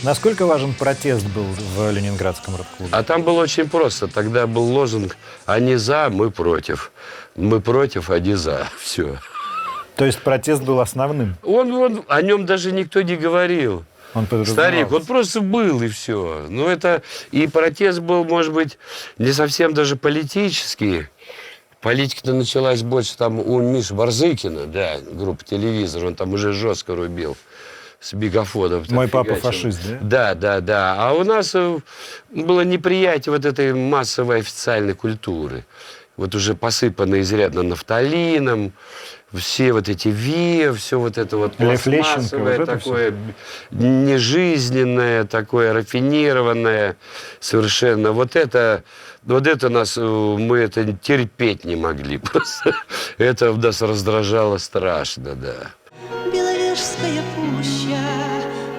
Насколько важен протест был в Ленинградском рок-клубе? А там было очень просто. Тогда был лозунг «Они за, мы против». Мы против, они за. Все. То есть протест был основным? Он о нем даже никто не говорил. Старик, он просто был, и все. Но это и протест был, может быть, не совсем даже политический. Политика-то началась больше там у Миши Барзыкина, да, группа «Телевизор». Он там уже жестко рубил. с бегафоном. Мой папа фигачил. фашист, да? Да. А у нас было неприятие вот этой массовой официальной культуры. Вот уже посыпано изрядно нафталином, все вот эти ВИА, все вот это вот Лев Лещенко, пластмассовое, вот это такое нежизненное, такое рафинированное совершенно. Вот это нас, мы это терпеть не могли просто. Это нас раздражало страшно, да. Беловежская пуща,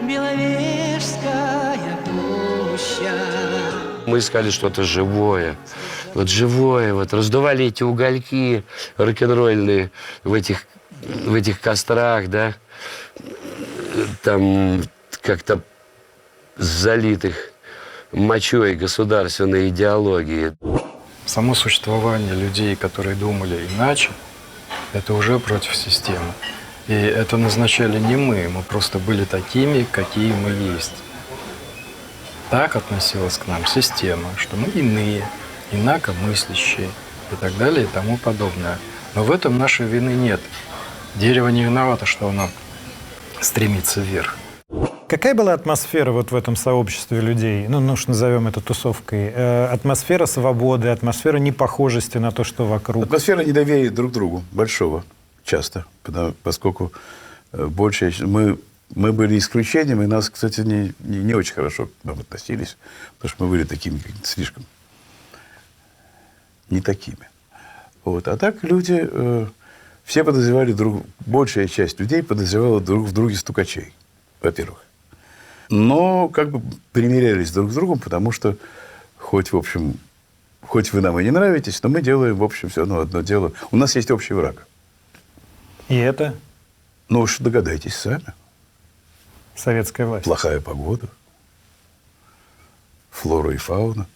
Беловежская пуща. Мы искали что-то живое. Вот живое, вот раздували эти угольки рок-н-ролльные в этих кострах, да, там как-то залитых мочой государственной идеологии. Само существование людей, которые думали иначе, это уже против системы. И это назначали не мы просто были такими, какие мы есть. Так относилась к нам система, что мы иные, инакомыслящие и так далее и тому подобное. Но в этом нашей вины нет. Дерево не виновато, что оно стремится вверх. Какая была атмосфера вот в этом сообществе людей? Ну что назовем это тусовкой. Атмосфера свободы, атмосфера непохожести на то, что вокруг. Атмосфера недоверия друг к другу, большого, часто. Поскольку большая... Мы были исключением, и нас, кстати, не очень хорошо к нам относились, потому что мы были такими слишком не такими. Вот. А так люди, все подозревали большая часть людей подозревала друг в друге стукачей, во-первых. Но как бы примирялись друг с другом, потому что хоть вы нам и не нравитесь, но мы делаем, в общем, все равно одно дело. У нас есть общий враг. И это? Ну уж догадайтесь сами. Советская власть. Плохая погода. Флора и фауна.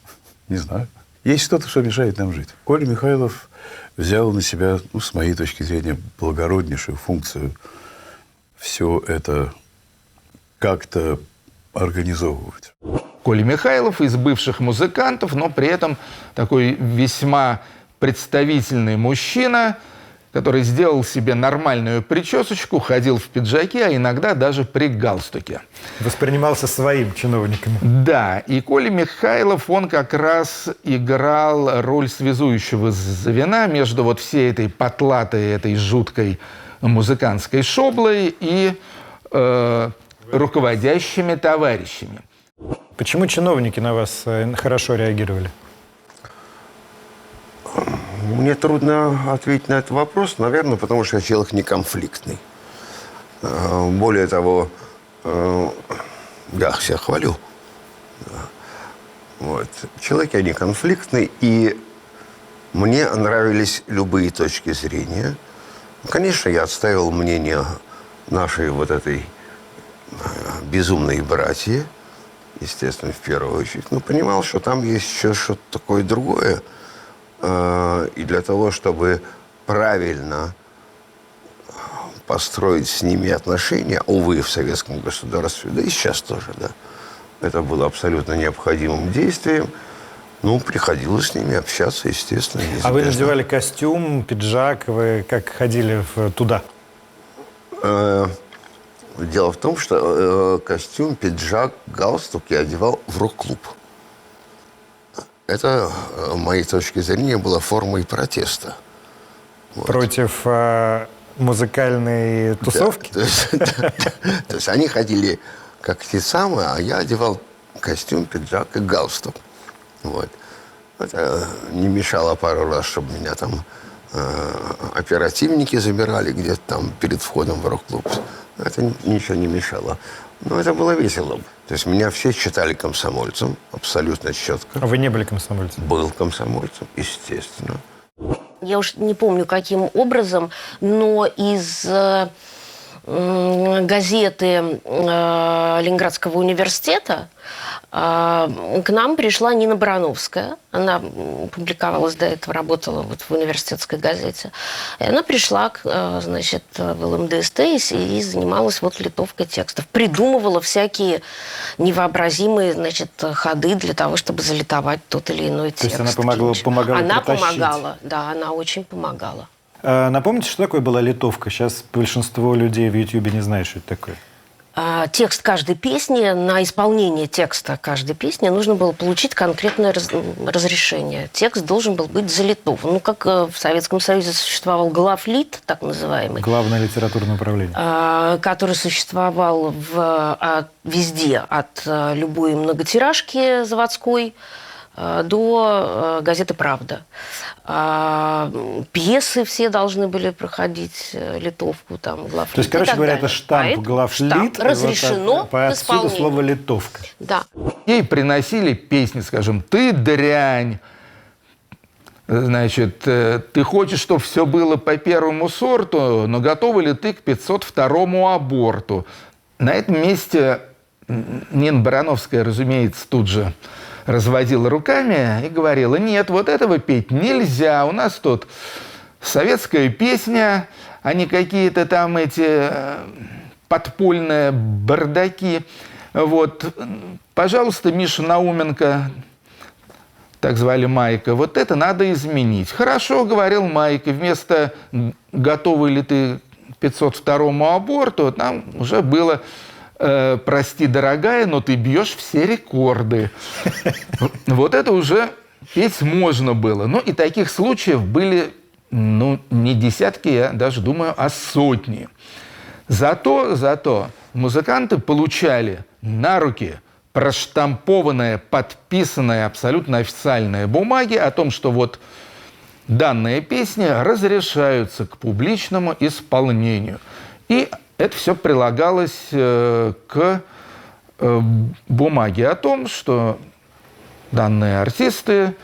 Не знаю. Есть что-то, что мешает нам жить. Коля Михайлов взял на себя, с моей точки зрения, благороднейшую функцию все это как-то организовывать. Коля Михайлов из бывших музыкантов, но при этом такой весьма представительный мужчина, который сделал себе нормальную причесочку, ходил в пиджаке, а иногда даже при галстуке. Воспринимался своим чиновником. Да, и Коля Михайлов, он как раз играл роль связующего звена между вот всей этой потлатой, этой жуткой музыкантской шоблой и руководящими товарищами. Почему чиновники на вас хорошо реагировали? Мне трудно ответить на этот вопрос, наверное, потому что я человек не конфликтный. Более того, я всех хвалю. Вот. Человек я не конфликтный, и мне нравились любые точки зрения. Конечно, я отстаивал мнение нашей вот этой безумной братьи, естественно, в первую очередь, но понимал, что там есть еще что-то такое другое. И для того, чтобы правильно построить с ними отношения, увы, в советском государстве, да и сейчас тоже, да, это было абсолютно необходимым действием. Ну, приходилось с ними общаться, естественно. А вы надевали костюм, пиджак, вы как ходили туда? Дело в том, что костюм, пиджак, галстук я одевал в рок-клуб. Это, с моей точки зрения, была формой протеста. Вот. Против музыкальной тусовки? Да, то есть они ходили как те самые, а я одевал костюм, пиджак и галстук. Вот. Это не мешало пару раз, чтобы меня там оперативники забирали где-то там перед входом в рок-клуб. Это ничего не мешало. Но это было весело. То есть меня все считали комсомольцем, абсолютно четко. А вы не были комсомольцем? Был комсомольцем, естественно. Я уж не помню, каким образом, но из газеты Ленинградского университета к нам пришла Нина Барановская. Она публиковалась до этого, работала вот в университетской газете. И она пришла, значит, в ЛМДСТ и занималась вот литовкой текстов. Придумывала всякие невообразимые, значит, ходы для того, чтобы залитовать тот или иной текст. То есть она помогала Она протащить. помогала, да, она очень помогала. Напомните, что такое была литовка? Сейчас большинство людей в Ютьюбе не знает, что это такое. текст каждой песни, на исполнение текста каждой песни нужно было получить конкретное разрешение. Текст должен был быть залитован. Ну, как в Советском Союзе существовал главлит, так называемый. Главное литературное управление. Который существовал везде, от любой многотиражки заводской до газеты «Правда». Пьесы все должны были проходить литовку, там, главлит. То есть, короче говоря, это штамп главлит. Разрешено вот по отсюда слово литовка. Да. Ей приносили песни, скажем, «Ты дрянь», значит, «Ты хочешь, чтобы все было по первому сорту, но готова ли ты к 502-му аборту?» На этом месте Нина Барановская, разумеется, тут же разводила руками и говорила: нет, вот этого петь нельзя, у нас тут советская песня, а не какие-то там эти подпольные бардаки. Вот, пожалуйста, Миша Науменко, так звали Майка, вот это надо изменить. Хорошо, говорил Майка, вместо «готовы ли ты к 502-му аборту» там уже было «прости, дорогая, но ты бьешь все рекорды». Вот это уже петь можно было. Ну, и таких случаев были, ну, не десятки, я даже думаю, а сотни. Зато музыканты получали на руки проштампованные, подписанные абсолютно официальные бумаги о том, что вот данные песни разрешаются к публичному исполнению. И это все прилагалось к бумаге о том, что данные артисты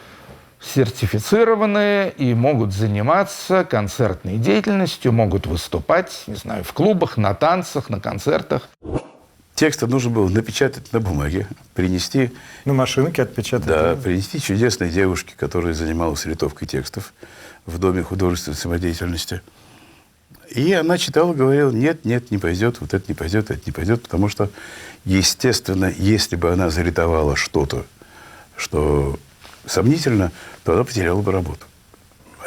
сертифицированные и могут заниматься концертной деятельностью, могут выступать, не знаю, в клубах, на танцах, на концертах. Текст нужно было напечатать на бумаге, принести... На машинке отпечатать. Да, принести чудесной девушке, которая занималась литовкой текстов в Доме художественной самодеятельности. И она читала, говорила: нет, не пойдет, вот это не пойдет, потому что, естественно, если бы она заритовала что-то, что сомнительно, то она потеряла бы работу.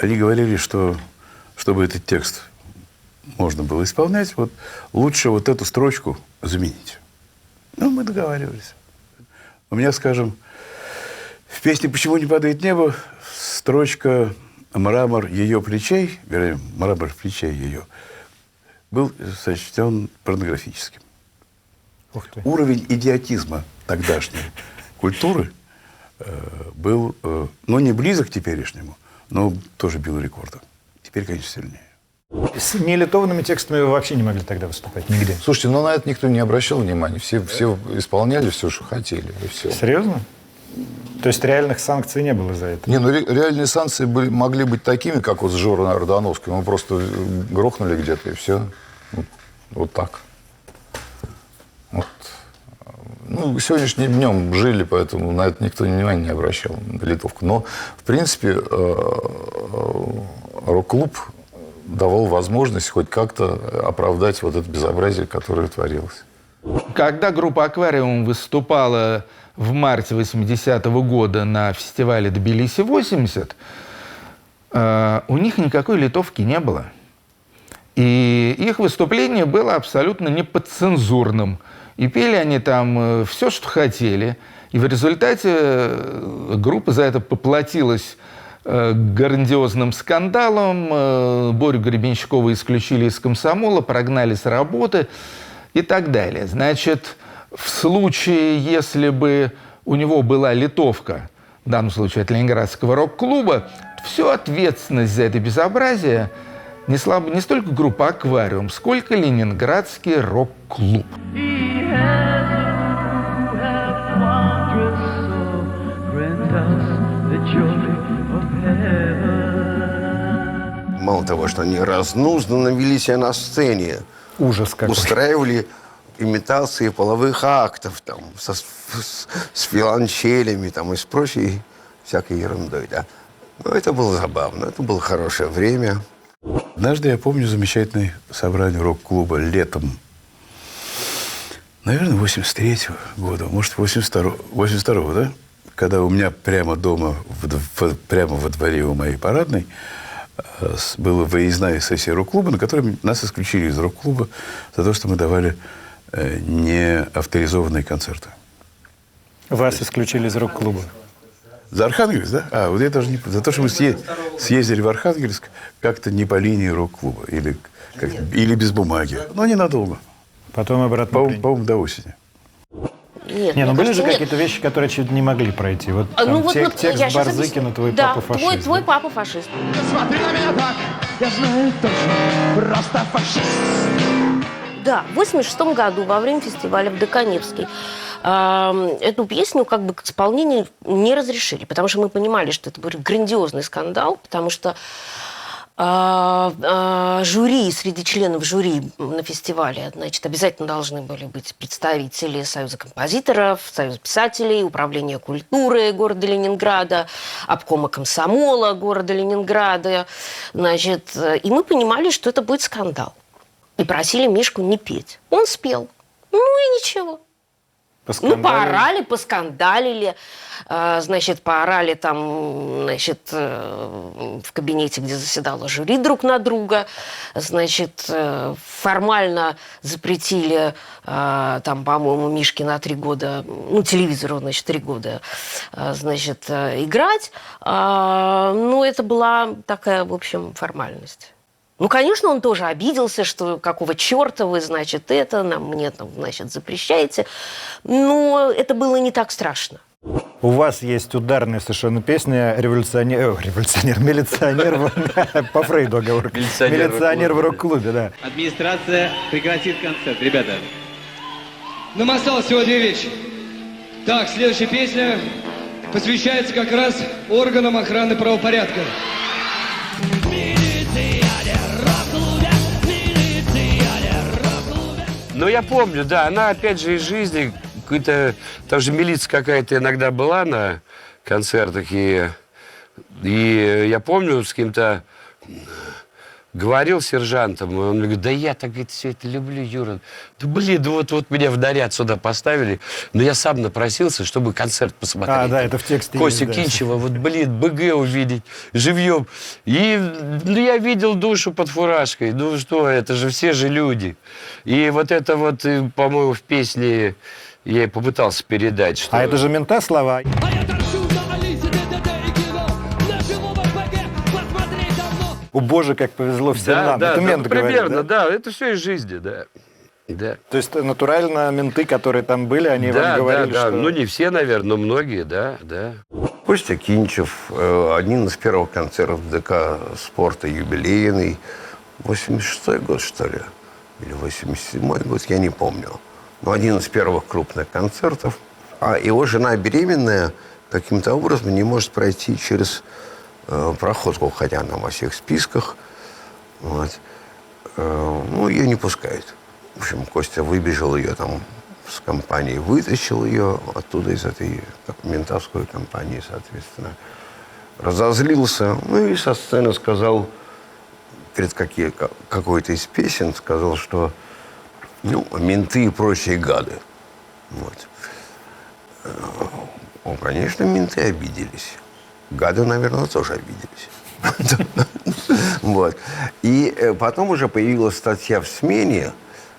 Они говорили, что чтобы этот текст можно было исполнять, вот лучше вот эту строчку заменить. Ну, мы договаривались. У меня, скажем, в песне «Почему не падает небо» строчка «Мрамор ее плечей», вернее, «Мрамор плечей ее», был сочтен порнографическим. Уровень идиотизма тогдашней культуры был, ну, не близок к теперешнему, но тоже бил рекорды. Теперь, конечно, сильнее. С нелитованными текстами вы вообще не могли тогда выступать нигде? Слушайте, ну на это никто не обращал внимания. Все исполняли все, что хотели, и все. Серьезно? То есть реальных санкций не было за это? Не, ну реальные санкции могли быть такими, как вот с Жорой Ордановским. Мы просто грохнули где-то, и все. Вот так. Вот. Ну, сегодняшним днем жили, поэтому на это никто внимания не обращал, на литовку. Но, в принципе, рок-клуб давал возможность хоть как-то оправдать вот это безобразие, которое творилось. Когда группа «Аквариум» выступала в марте 80-го года на фестивале «Тбилиси-80», у них никакой литовки не было. И их выступление было абсолютно неподцензурным. И пели они там все, что хотели. И в результате группа за это поплатилась грандиозным скандалом. Борю Гребенщикова исключили из комсомола, прогнали с работы и так далее. Значит, в случае, если бы у него была литовка, в данном случае от Ленинградского рок-клуба, всю ответственность за это безобразие несла бы не столько группа «Аквариум», сколько Ленинградский рок-клуб. Мало того, что они разнузданно вели себя на сцене, ужас какой. Устраивали имитации половых актов там, с виолончелями там, и с прочей всякой ерундой. Да. Но это было забавно, это было хорошее время. Однажды я помню замечательное собрание рок-клуба летом, наверное, 83-го года, может, 82-го, да? Когда у меня прямо дома, прямо во дворе у моей парадной, была выездная сессия рок-клуба, на которой нас исключили из рок-клуба за то, что мы давали не авторизованные концерты. Вас исключили из рок-клуба. За Архангельск, да? Вот я тоже не... За то, что мы съездили в Архангельск как-то не по линии рок-клуба. Или без бумаги. Но ненадолго. Потом обратно По-моему, до осени. Нет, ну были же нет. какие-то вещи, которые чуть не могли пройти. Вот там Ну, вот, текст я сейчас Барзыкина, объясню. твой да, папа фашист. Твой папа фашист. Смотри на меня так, я знаю точно, просто фашист. Да, в 86 году во время фестиваля в Доканевской эту песню как бы к исполнению не разрешили, потому что мы понимали, что это будет грандиозный скандал, потому что жюри, среди членов жюри на фестивале, значит, обязательно должны были быть представители Союза композиторов, Союза писателей, Управления культуры города Ленинграда, обкома комсомола города Ленинграда, значит, и мы понимали, что это будет скандал. И просили Мишку не петь. Он спел. Ну и ничего. Ну, поорали, поскандалили, значит, поорали там, значит, в кабинете, где заседало жюри друг на друга, значит, формально запретили там, по-моему, Мишке на 3 года, ну, телевизору, значит, 3 года, значит, играть. Ну, это была такая, в общем, формальность. Ну, конечно, он тоже обиделся, что какого черта вы, значит, это, мне там, значит, запрещаете. Но это было не так страшно. У вас есть ударная совершенно песня «Милиционер» по Фрейду оговорка. «Милиционер в рок-клубе», да. Администрация прекратит концерт. Ребята, нам осталось всего 2 вещи. Так, следующая песня посвящается как раз органам охраны правопорядка. Ну, я помню, да, она, опять же, из жизни, какой-то, там же милиция какая-то иногда была на концертах, и я помню, с кем-то говорил с сержантом, и он мне говорит, да я так все это люблю, Юра. Да блин, да вот меня в наряд сюда поставили, но я сам напросился, чтобы концерт посмотреть. Да, это в тексте Костя есть, да. Кинчева, вот, блин, БГ увидеть живьем. И ну, я видел душу под фуражкой, ну что, это же все же люди. И вот это вот, по-моему, в песне я и попытался передать, что... А это же мента слова. О, боже, как повезло всем нам. Да, это да, мент говорит, примерно, да? да, это все из жизни, да. Да. То есть натурально менты, которые там были, они вам говорили, да. что... Ну, не все, наверное, но многие, да. Костя Кинчев, один из первых концертов ДК спорта юбилейный, 86-й год, что ли, или 87-й год, я не помню. Но один из первых крупных концертов. А его жена беременная каким-то образом не может пройти через проходку, хотя она во всех списках. Вот. Ну, ее не пускают. В общем, Костя выбежал ее там с компании, вытащил ее оттуда из этой ментовской компании, соответственно. Разозлился, ну и со сцены сказал, перед какой-то из песен, сказал, что ну, менты и прочие гады. Вот. Ну, конечно, менты обиделись. Гады, наверное, тоже обиделись. Вот. И потом уже появилась статья в «Смене»,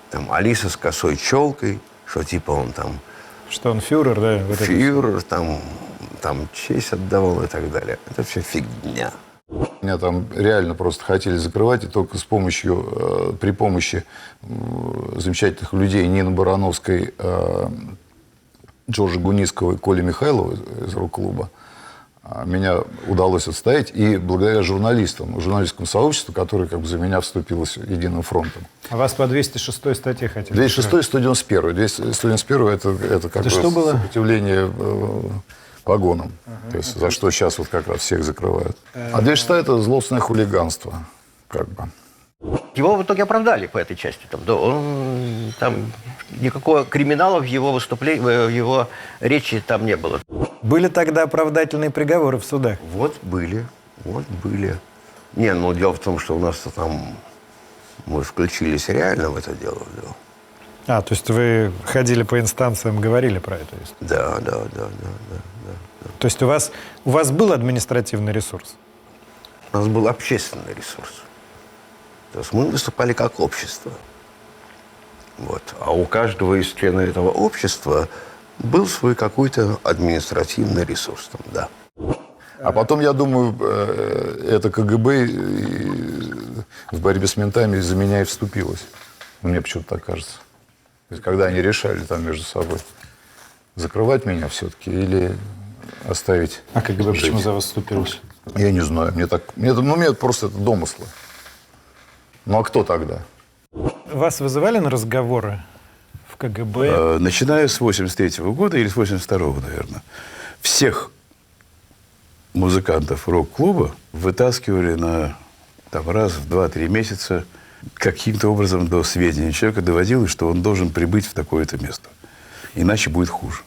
там, Алиса с косой челкой, что типа он там... Что он фюрер, да? Вот фюрер, там честь отдавал и так далее. Это все фигня. Меня там реально просто хотели закрывать, и только при помощи замечательных людей Нины Барановской, Джорджа Гуницкого и Коли Михайлова из рок-клуба меня удалось отстоять, и благодаря журналистскому сообществу, которое как бы за меня вступилось единым фронтом. А вас по 206-й статье хотели? 206-й, 191-й. 191-й это как бы что было? сопротивление погонам. То есть, за что сейчас вот как раз всех закрывают. А 206-й это злостное хулиганство. Как бы. Его в итоге оправдали по этой части. Там никакого криминала в его выступлении, в его речи там не было. Были тогда оправдательные приговоры в судах? Вот были. Не, ну дело в том, что у нас там мы включились реально в это дело. То есть вы ходили по инстанциям, говорили про это? Да. То есть у вас был административный ресурс? У нас был общественный ресурс. То есть мы выступали как общество. Вот. А у каждого из членов этого общества был свой какой-то административный ресурс. Там, да. А потом, я думаю, это КГБ в борьбе с ментами за меня и вступилось. Мне почему-то так кажется. То есть, когда они решали там между собой, закрывать меня все-таки или оставить. А КГБ жить. почему за вас вступилось? Я не знаю. Мне просто это домыслы. Ну а кто тогда? Вас вызывали на разговоры в КГБ? Начиная с 83-го года или с 82-го, наверное, всех музыкантов рок-клуба вытаскивали на раз в 2-3 месяца, каким-то образом до сведения человека доводилось, что он должен прибыть в такое-то место. Иначе будет хуже.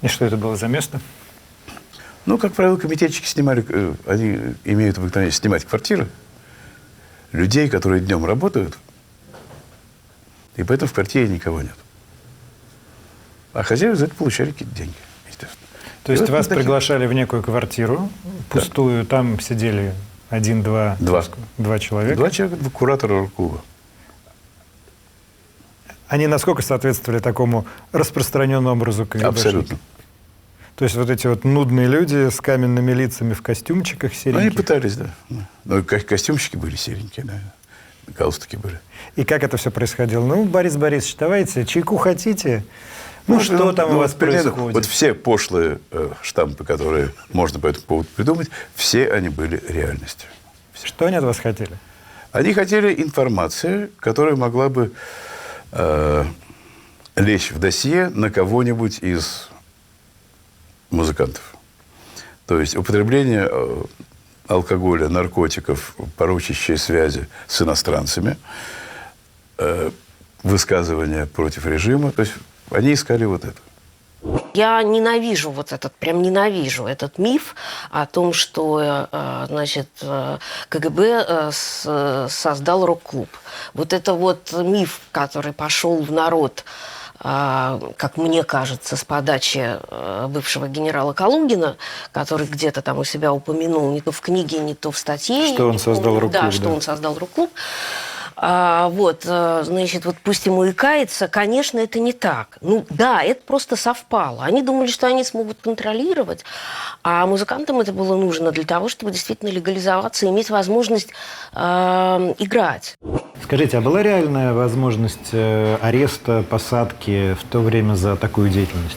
И что это было за место? Ну, как правило, комитетчики снимали, они имеют обыкновение снимать квартиры людей, которые днем работают, и поэтому в квартире никого нет. А хозяева за это получали какие-то деньги, естественно. То есть вас приглашали в некую квартиру, пустую, там сидели два человека? 2 человека, куратора клуба. Они насколько соответствовали такому распространенному образу КГБ? Абсолютно. То есть вот эти вот нудные люди с каменными лицами в костюмчиках сереньких? Они пытались, да. Но костюмчики были серенькие, да. Галстуки были. И как это все происходило? Ну, Борис Борисович, давайте, чайку хотите? Что там у вас происходит? Вот все пошлые штампы, которые можно по этому поводу придумать, все они были реальностью. Все. Что они от вас хотели? Они хотели информации, которая могла бы лечь в досье на кого-нибудь из музыкантов. То есть употребление алкоголя, наркотиков, порочащие связи с иностранцами, высказывания против режима. То есть они искали вот это. Я ненавижу прям ненавижу этот миф о том, что, значит, КГБ создал рок-клуб. Вот это вот миф, который пошел в народ, как мне кажется, с подачи бывшего генерала Калугина, который где-то там у себя упомянул, не то в книге, не то в статье. Что он создал рок-клуб. Да, что он создал рок-клуб. Значит, вот пусть ему и кается, конечно, это не так. Ну да, это просто совпало. Они думали, что они смогут контролировать, а музыкантам это было нужно для того, чтобы действительно легализоваться и иметь возможность играть. Скажите, а была реальная возможность ареста, посадки в то время за такую деятельность?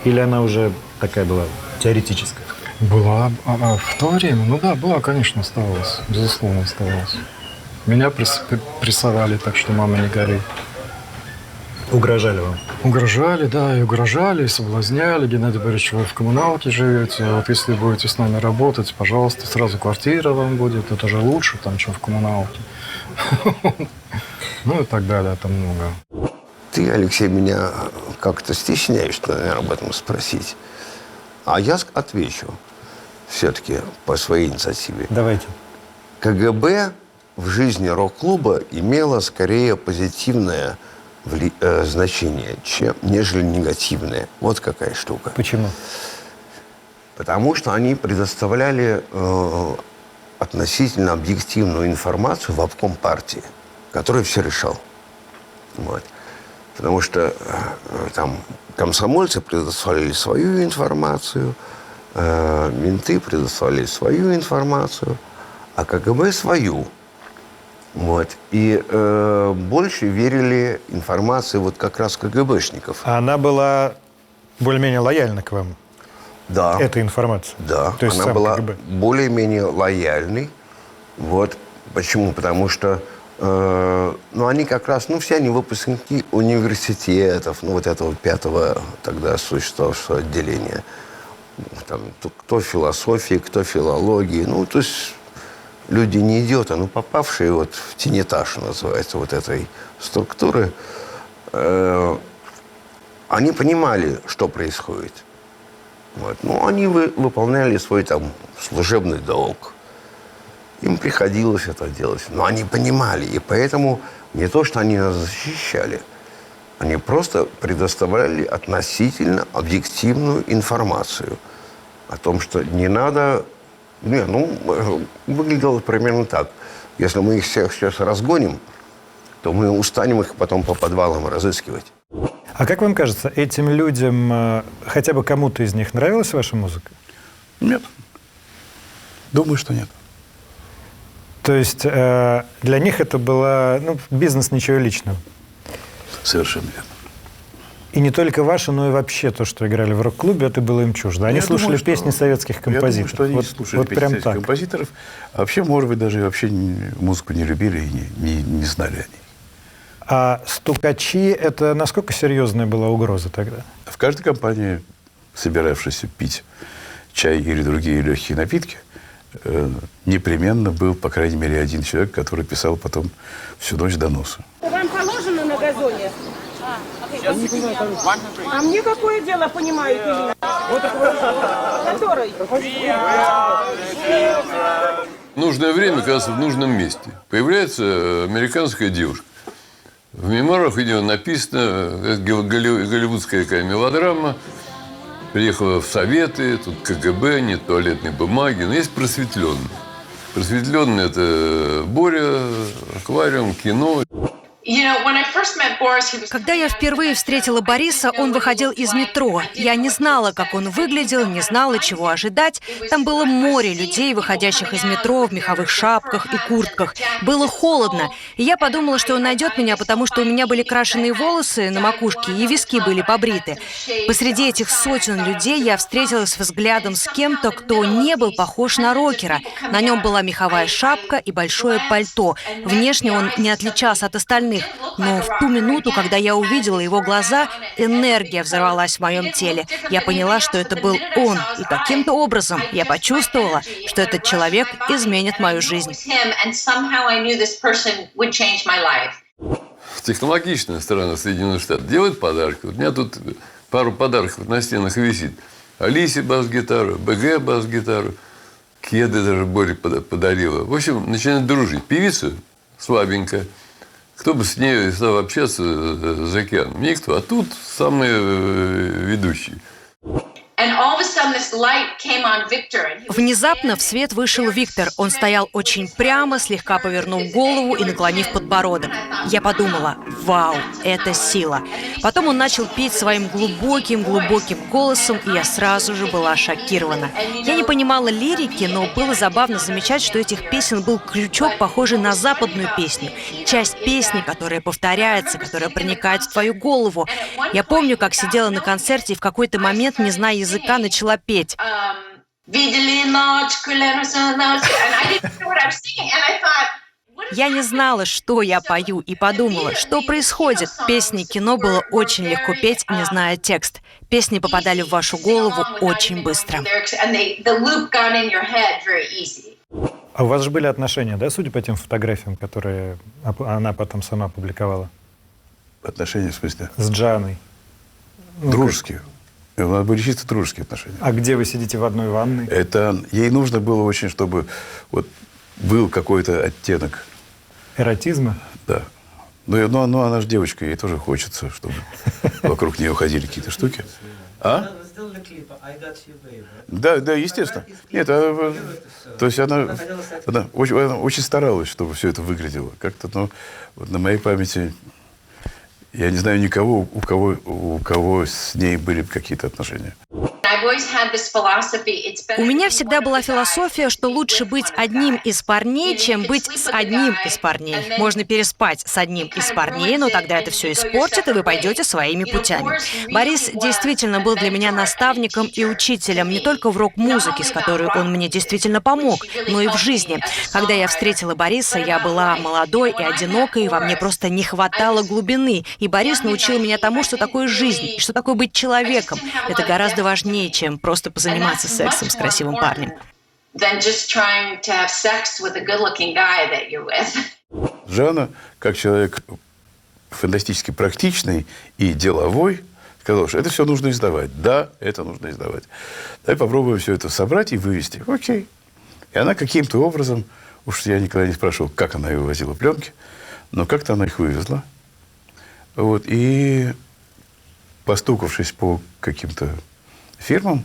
Или она уже такая была теоретическая? Была. В то время? Ну да, была, конечно, оставалась. Безусловно, оставалась. Меня прессовали, так что мама не горюй. Угрожали вам? Угрожали, да, и угрожали, и соблазняли. Геннадий Борисович, вы в коммуналке живете, вот если будете с нами работать, пожалуйста, сразу квартира вам будет, это же лучше, там, чем в коммуналке. Ну и так далее, там много. Ты, Алексей, меня как-то стесняешься, наверное, об этом спросить. А я отвечу все-таки по своей инициативе. Давайте. КГБ в жизни рок-клуба имело скорее позитивное значение, нежели негативное. Вот какая штука. Почему? Потому что они предоставляли относительно объективную информацию в обком партии, который все решал. Вот. Потому что там комсомольцы предоставляли свою информацию, менты предоставляли свою информацию, а КГБ свою. Вот. И больше верили информации вот как раз КГБшников. А она была более-менее лояльна к вам? Да. Эта информация? Да. То есть она была КГБ. более-менее лояльной. Вот. Почему? Потому что они как раз, все они выпускники университетов, вот этого 5-го тогда существовавшего отделения. Там, кто философии, кто филологии. То есть люди не идиоты, но попавшие вот в тенетаж, называется, вот этой структуры, они понимали, что происходит. Вот. Они выполняли свой там служебный долг. Им приходилось это делать. Но они понимали. И поэтому не то, что они нас защищали, они просто предоставляли относительно объективную информацию о том, что не надо... выглядело примерно так. Если мы их всех сейчас разгоним, то мы устанем их потом по подвалам разыскивать. А как вам кажется, этим людям, хотя бы кому-то из них нравилась ваша музыка? Нет. Думаю, что нет. То есть для них это было бизнес, ничего личного? Совершенно верно. И не только ваши, но и вообще то, что играли в рок-клубе, это было им чуждо. Они слушали песни советских композиторов. Я думаю, что они слушали песни прям советских так. композиторов. А вообще, может быть, даже вообще музыку не любили и не знали о ней. А стукачи – это насколько серьезная была угроза тогда? В каждой компании, собиравшейся пить чай или другие легкие напитки, непременно был, по крайней мере, один человек, который писал потом всю ночь доносы. Вам положено на газоне? А мне какое дело, понимаете ли? Который? В нужное время, кажется, в нужном месте. Появляется американская девушка. В мемуарах видео написано, голливудская какая мелодрама. Приехала в Советы, тут КГБ, нет туалетной бумаги. Но есть просветленные. Просветленные – это Боря, аквариум, кино. Когда я впервые встретила Бориса, он выходил из метро. Я не знала, как он выглядел, не знала, чего ожидать. Там было море людей, выходящих из метро в меховых шапках и куртках. Было холодно. И я подумала, что он найдет меня, потому что у меня были крашеные волосы на макушке и виски были побриты. Посреди этих сотен людей я встретилась взглядом с кем-то, кто не был похож на рокера. На нем была меховая шапка и большое пальто. Внешне он не отличался от остальных. Но в ту минуту, когда я увидела его глаза, энергия взорвалась в моем теле. Я поняла, что это был он. И каким-то образом я почувствовала, что этот человек изменит мою жизнь. Технологичная страна Соединенных Штатов делает подарки. Вот у меня тут пару подарков на стенах висит. Алисе бас-гитару, БГ бас-гитару, кеды даже Боре подарила. В общем, начинают дружить. Певица слабенькая. Кто бы с ней стал общаться за океаном? Никто. А тут самые ведущие. Внезапно в свет вышел Виктор. Он стоял очень прямо, слегка повернув голову и наклонив подбородок. Я подумала: вау, это сила. Потом он начал петь своим глубоким голосом, и я сразу же была шокирована. Я не понимала лирики, но было забавно замечать, что этих песен был крючок, похожий на западную песню. Часть песни, которая повторяется, которая проникает в твою голову. Я помню, как сидела на концерте и в какой-то момент, не зная языка, начала петь. Я не знала, что я пою, и подумала, что происходит. Песни кино было очень легко петь, не зная текст. Песни попадали в вашу голову очень быстро. А у вас же были отношения, да, судя по тем фотографиям, которые она потом сама публиковала? Отношения, в смысле? С Джаной. Дружеские. У нас были чисто дружеские отношения. А где вы сидите в одной ванной? Это ей нужно было очень, чтобы вот был какой-то оттенок. Эротизма? Да. Но она же девочка, ей тоже хочется, чтобы вокруг нее ходили какие-то штуки. А? Да, естественно. Нет, то есть она очень старалась, чтобы все это выглядело. Как-то, вот на моей памяти я не знаю никого, у кого с ней были какие-то отношения. У меня всегда была философия, что лучше быть одним из парней, чем быть с одним из парней. Можно переспать с одним из парней, но тогда это все испортит, и вы пойдете своими путями. Борис действительно был для меня наставником и учителем не только в рок-музыке, с которой он мне действительно помог, но и в жизни. Когда я встретила Бориса, я была молодой и одинокой, и во мне просто не хватало глубины. И Борис научил меня тому, что такое жизнь, и что такое быть человеком. Это гораздо важнее, чем просто позаниматься сексом с красивым парнем. Жанна, как человек фантастически практичный и деловой, сказал, что это все нужно издавать. Да, это нужно издавать. Давай попробуем все это собрать и вывести. Окей. И она каким-то образом, уж я никогда не спрашивал, как она вывозила пленки, но как-то она их вывезла. Вот. И, постукавшись по каким-то фирмам,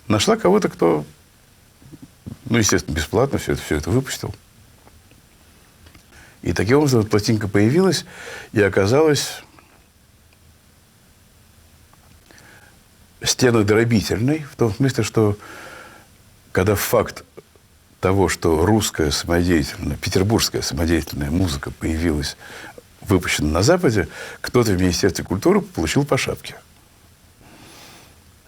нашла кого-то, кто, естественно, бесплатно все это выпустил. И таким образом вот пластинка появилась и оказалась стенодробительной, в том смысле, что когда факт того, что русская самодеятельная, петербургская самодеятельная музыка появилась, выпущена на Западе, кто-то в Министерстве культуры получил по шапке.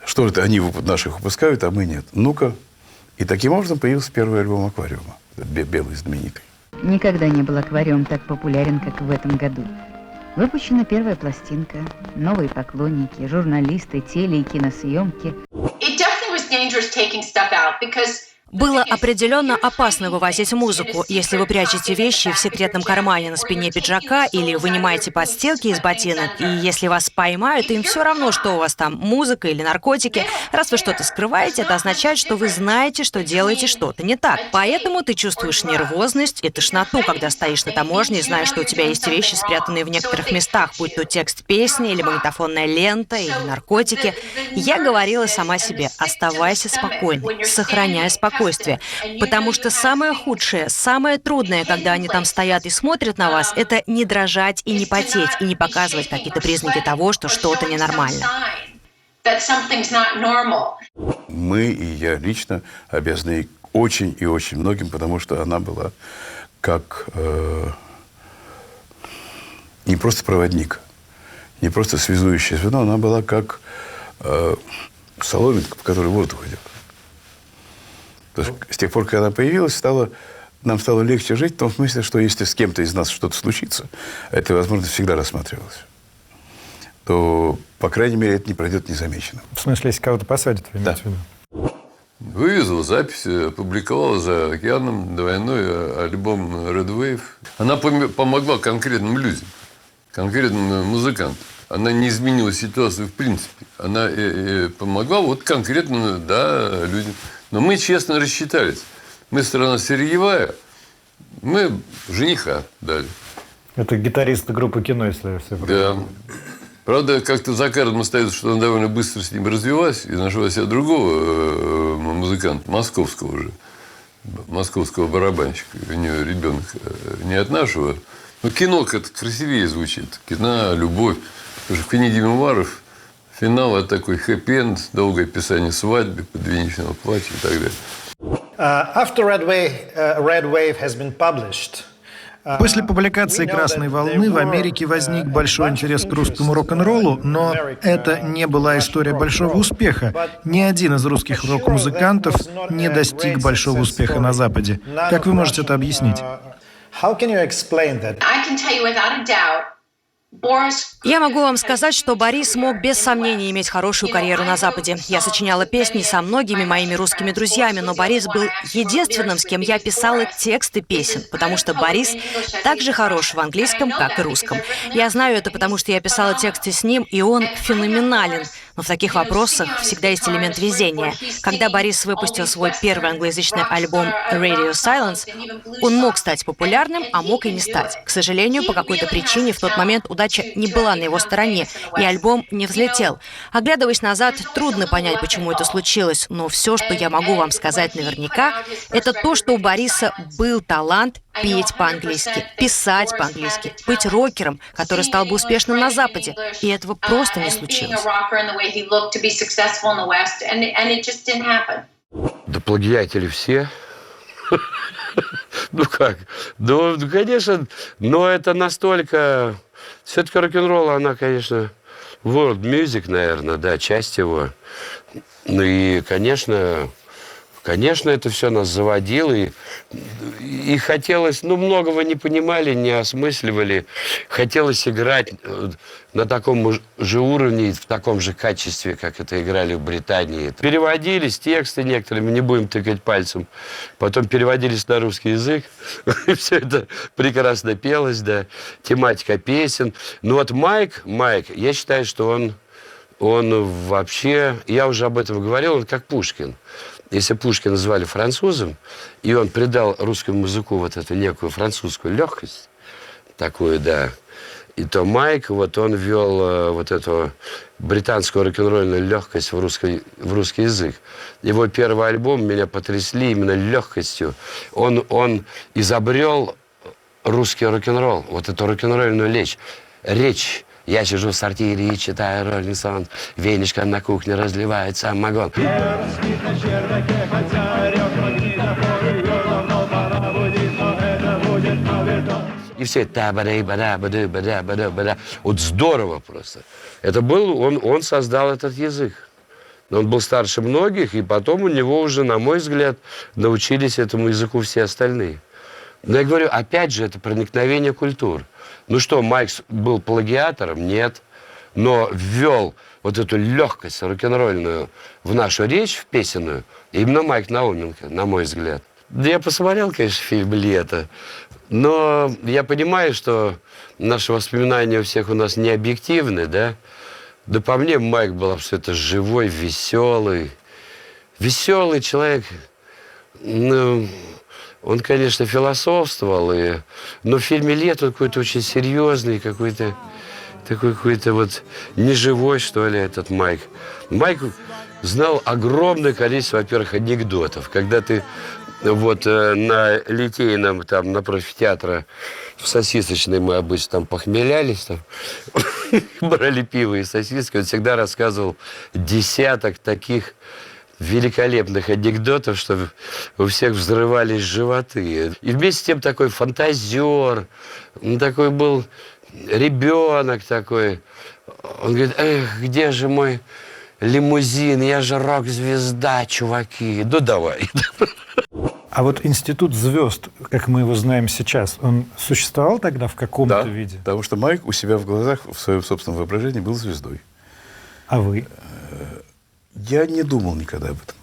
Что это они наших выпускают, а мы нет? Ну-ка. И таким образом появился первый альбом «Аквариума», белый знаменитый. Никогда не был аквариум так популярен, как в этом году. Выпущена первая пластинка, новые поклонники, журналисты, теле- и киносъемки. Было определенно опасно вывозить музыку, если вы прячете вещи в секретном кармане на спине пиджака или вынимаете подстилки из ботинок, и если вас поймают, им все равно, что у вас там, музыка или наркотики. Раз вы что-то скрываете, это означает, что вы знаете, что делаете что-то не так. Поэтому ты чувствуешь нервозность и тошноту, когда стоишь на таможне и знаешь, что у тебя есть вещи, спрятанные в некоторых местах, будь то текст песни или магнитофонная лента, или наркотики. Я говорила сама себе: оставайся спокойной, сохраняй спокойствие. Потому что самое худшее, самое трудное, когда они там стоят и смотрят на вас, это не дрожать и не потеть, и не показывать какие-то признаки того, что что-то ненормально. Мы и я лично обязаны очень и очень многим, потому что она была как не просто проводник, не просто связующее звено, она была как соломинка, по которой воздух идет. То есть, с тех пор, как она появилась, нам стало легче жить в том смысле, что если с кем-то из нас что-то случится, эта возможность всегда рассматривалась, то, по крайней мере, это не пройдет незамеченным. В смысле, если кого-то посадят, вы имеете в виду? Вывезла запись, опубликовала за океаном двойной альбом Red Wave. Она помогла конкретным людям, конкретным музыкантам. Она не изменила ситуацию в принципе. Она помогла вот конкретно, да, людям. Но мы честно рассчитались. Мы страна сырьевая, мы жениха дали. Это гитарист группы «Кино», если я все правильно. Да. Правда, как-то за кадром остается, что она довольно быстро с ним развелась и нашла себе другого музыканта, московского уже, московского барабанщика. У нее ребенок не от нашего. Но «Кино» как-то красивее звучит. «Кино», «Любовь». Потому что в книге мемуаров финал – это такой хэппи-энд, долгое описание свадьбы, подвенечного платья и так далее. After Red Wave has been published, после публикации «Красной волны» в Америке возник большой интерес к русскому рок-н-роллу, но это не была история большого успеха. Ни один из русских рок-музыкантов не достиг большого успеха на Западе. Как вы можете это объяснить? Я могу вам сказать, что Борис мог без сомнения иметь хорошую карьеру на Западе. Я сочиняла песни со многими моими русскими друзьями, но Борис был единственным, с кем я писала тексты песен, потому что Борис так же хорош в английском, как и русском. Я знаю это, потому что я писала тексты с ним, и он феноменален. Но в таких вопросах всегда есть элемент везения. Когда Борис выпустил свой первый англоязычный альбом «Radio Silence», он мог стать популярным, а мог и не стать. К сожалению, по какой-то причине в тот момент удача не была на его стороне, и альбом не взлетел. Оглядываясь назад, трудно понять, почему это случилось, но все, что я могу вам сказать наверняка, это то, что у Бориса был талант петь по-английски, писать по-английски, быть рокером, который стал бы успешным на Западе. И этого просто не случилось. Да плагиатели все. Ну как? Ну, конечно, но это настолько... Все-таки рок-н-ролл, она, конечно, world music, наверное, да, часть его. Ну и, конечно, это все нас заводило. И хотелось, ну, многого не понимали, не осмысливали. Хотелось играть на таком же уровне, в таком же качестве, как это играли в Британии. Переводились тексты некоторыми, не будем тыкать пальцем. Потом переводились на русский язык. И все это прекрасно пелось, да. Тематика песен. Ну вот Майк, я считаю, что он вообще, я уже об этом говорил, он как Пушкин. Если Пушкина звали французом, и он придал русскому языку вот эту некую французскую легкость, такую, да, и то Майк, вот он ввел вот эту британскую рок-н-ролльную легкость в русский язык. Его первый альбом меня потрясли именно легкостью. Он изобрел русский рок-н-ролл, вот эту рок-н-ролльную речь. Я сижу в сортире и читаю Роллинг Стоун, веничка на кухне разливает самогон. И все это вот здорово просто. Это был, он создал этот язык. Он был старше многих, и потом у него уже, на мой взгляд, научились этому языку все остальные. Но я говорю, опять же, это проникновение культур. Ну что, Майк был плагиатором? Нет. Но ввел вот эту легкость рок-н-ролльную в нашу речь, в песенную, именно Майк Науменко, на мой взгляд. Да я посмотрел, конечно, фильм «Лето», но я понимаю, что наши воспоминания у всех у нас не объективны, да? Да по мне Майк был абсолютно живой, веселый. Веселый человек. Ну, он, конечно, философствовал, но в фильме «Лето» он какой-то очень серьезный, какой-то такой какой-то вот неживой, что ли, этот Майк. Майк знал огромное количество, во-первых, анекдотов. Когда ты вот на Литейном, там, напротив театра, в сосисочной мы обычно там похмелялись, там, брали пиво и сосиски, он всегда рассказывал десяток таких великолепных анекдотов, что у всех взрывались животы. И вместе с тем такой фантазер, он такой был ребенок такой. Он говорит, эх, где же мой лимузин, я же рок-звезда, чуваки. Ну, давай. А вот институт звезд, как мы его знаем сейчас, он существовал тогда в каком-то виде? Потому что Майк у себя в глазах, в своем собственном воображении был звездой. А вы? Я не думал никогда об этом.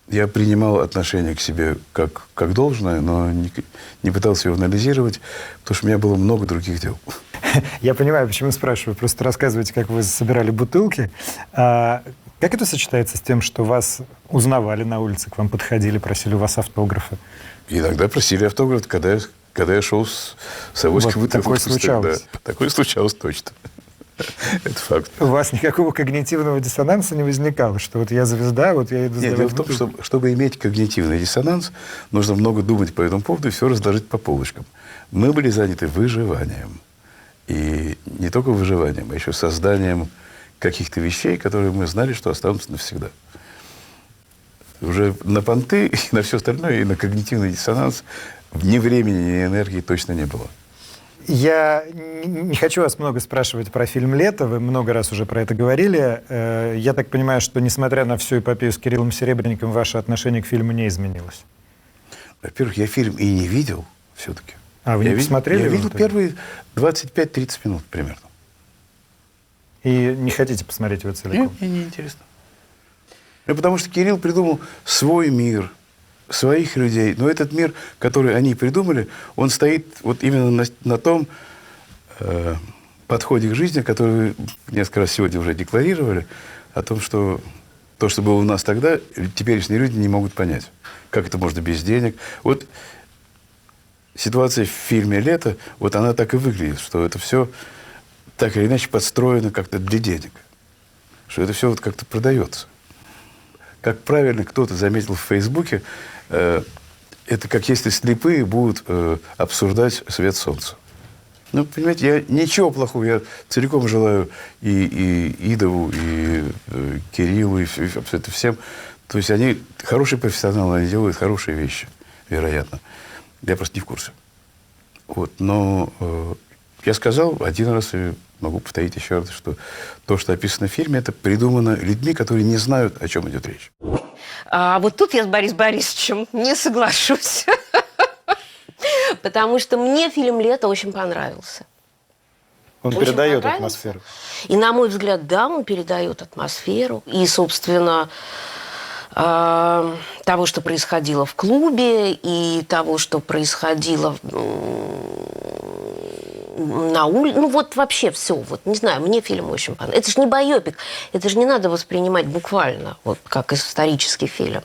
Я принимал отношение к себе как должное, но не пытался его анализировать, потому что у меня было много других дел. Я понимаю, почему спрашиваю. Просто рассказывайте, как вы собирали бутылки. А как это сочетается с тем, что вас узнавали на улице, к вам подходили, просили у вас автографы? Иногда просили автограф, когда я шел с авоськой вот такое случалось? Да, такое случалось точно. Это факт. У вас никакого когнитивного диссонанса не возникало, что вот я звезда, вот я иду сдавать. Нет, дело в том, что чтобы иметь когнитивный диссонанс, нужно много думать по этому поводу и все разложить по полочкам. Мы были заняты выживанием. И не только выживанием, а еще созданием каких-то вещей, которые мы знали, что останутся навсегда. Уже на понты, и на все остальное, и на когнитивный диссонанс ни времени, ни энергии точно не было. Я не хочу вас много спрашивать про фильм «Лето». Вы много раз уже про это говорили. Я так понимаю, что, несмотря на всю эпопею с Кириллом Серебренником, ваше отношение к фильму не изменилось? Во-первых, я фильм и не видел все-таки. А вы не посмотрели? Я видел первые 25-30 минут примерно. И не хотите посмотреть его целиком? Нет, мне не интересно. Потому что Кирилл придумал свой мир, своих людей. Но этот мир, который они придумали, он стоит вот именно на том подходе к жизни, который вы несколько раз сегодня уже декларировали, о том, что то, что было у нас тогда, теперешние люди не могут понять. Как это можно без денег? Вот ситуация в фильме «Лето», вот она так и выглядит, что это все так или иначе подстроено как-то для денег. Что это все вот как-то продается. Как правильно кто-то заметил в Фейсбуке, это как если слепые будут обсуждать свет солнца. Ну, понимаете, я ничего плохого, я целиком желаю и Идову, и Кириллу, и абсолютно всем. То есть они хорошие профессионалы, они делают хорошие вещи, вероятно. Я просто не в курсе. Вот, но я сказал один раз, и могу повторить еще раз, что то, что описано в фильме, это придумано людьми, которые не знают, о чем идет речь. А вот тут я с Борисом Борисовичем не соглашусь. Потому что мне фильм «Лето» очень понравился. Он очень передает понравился. атмосферу. И, на мой взгляд, да, он передает атмосферу. И, собственно, того, что происходило в клубе, и того, что происходило на улице. Ну, вот вообще все. Вот, не знаю, мне фильм очень понравился. Это же не байопик. Это же не надо воспринимать буквально, вот как исторический фильм.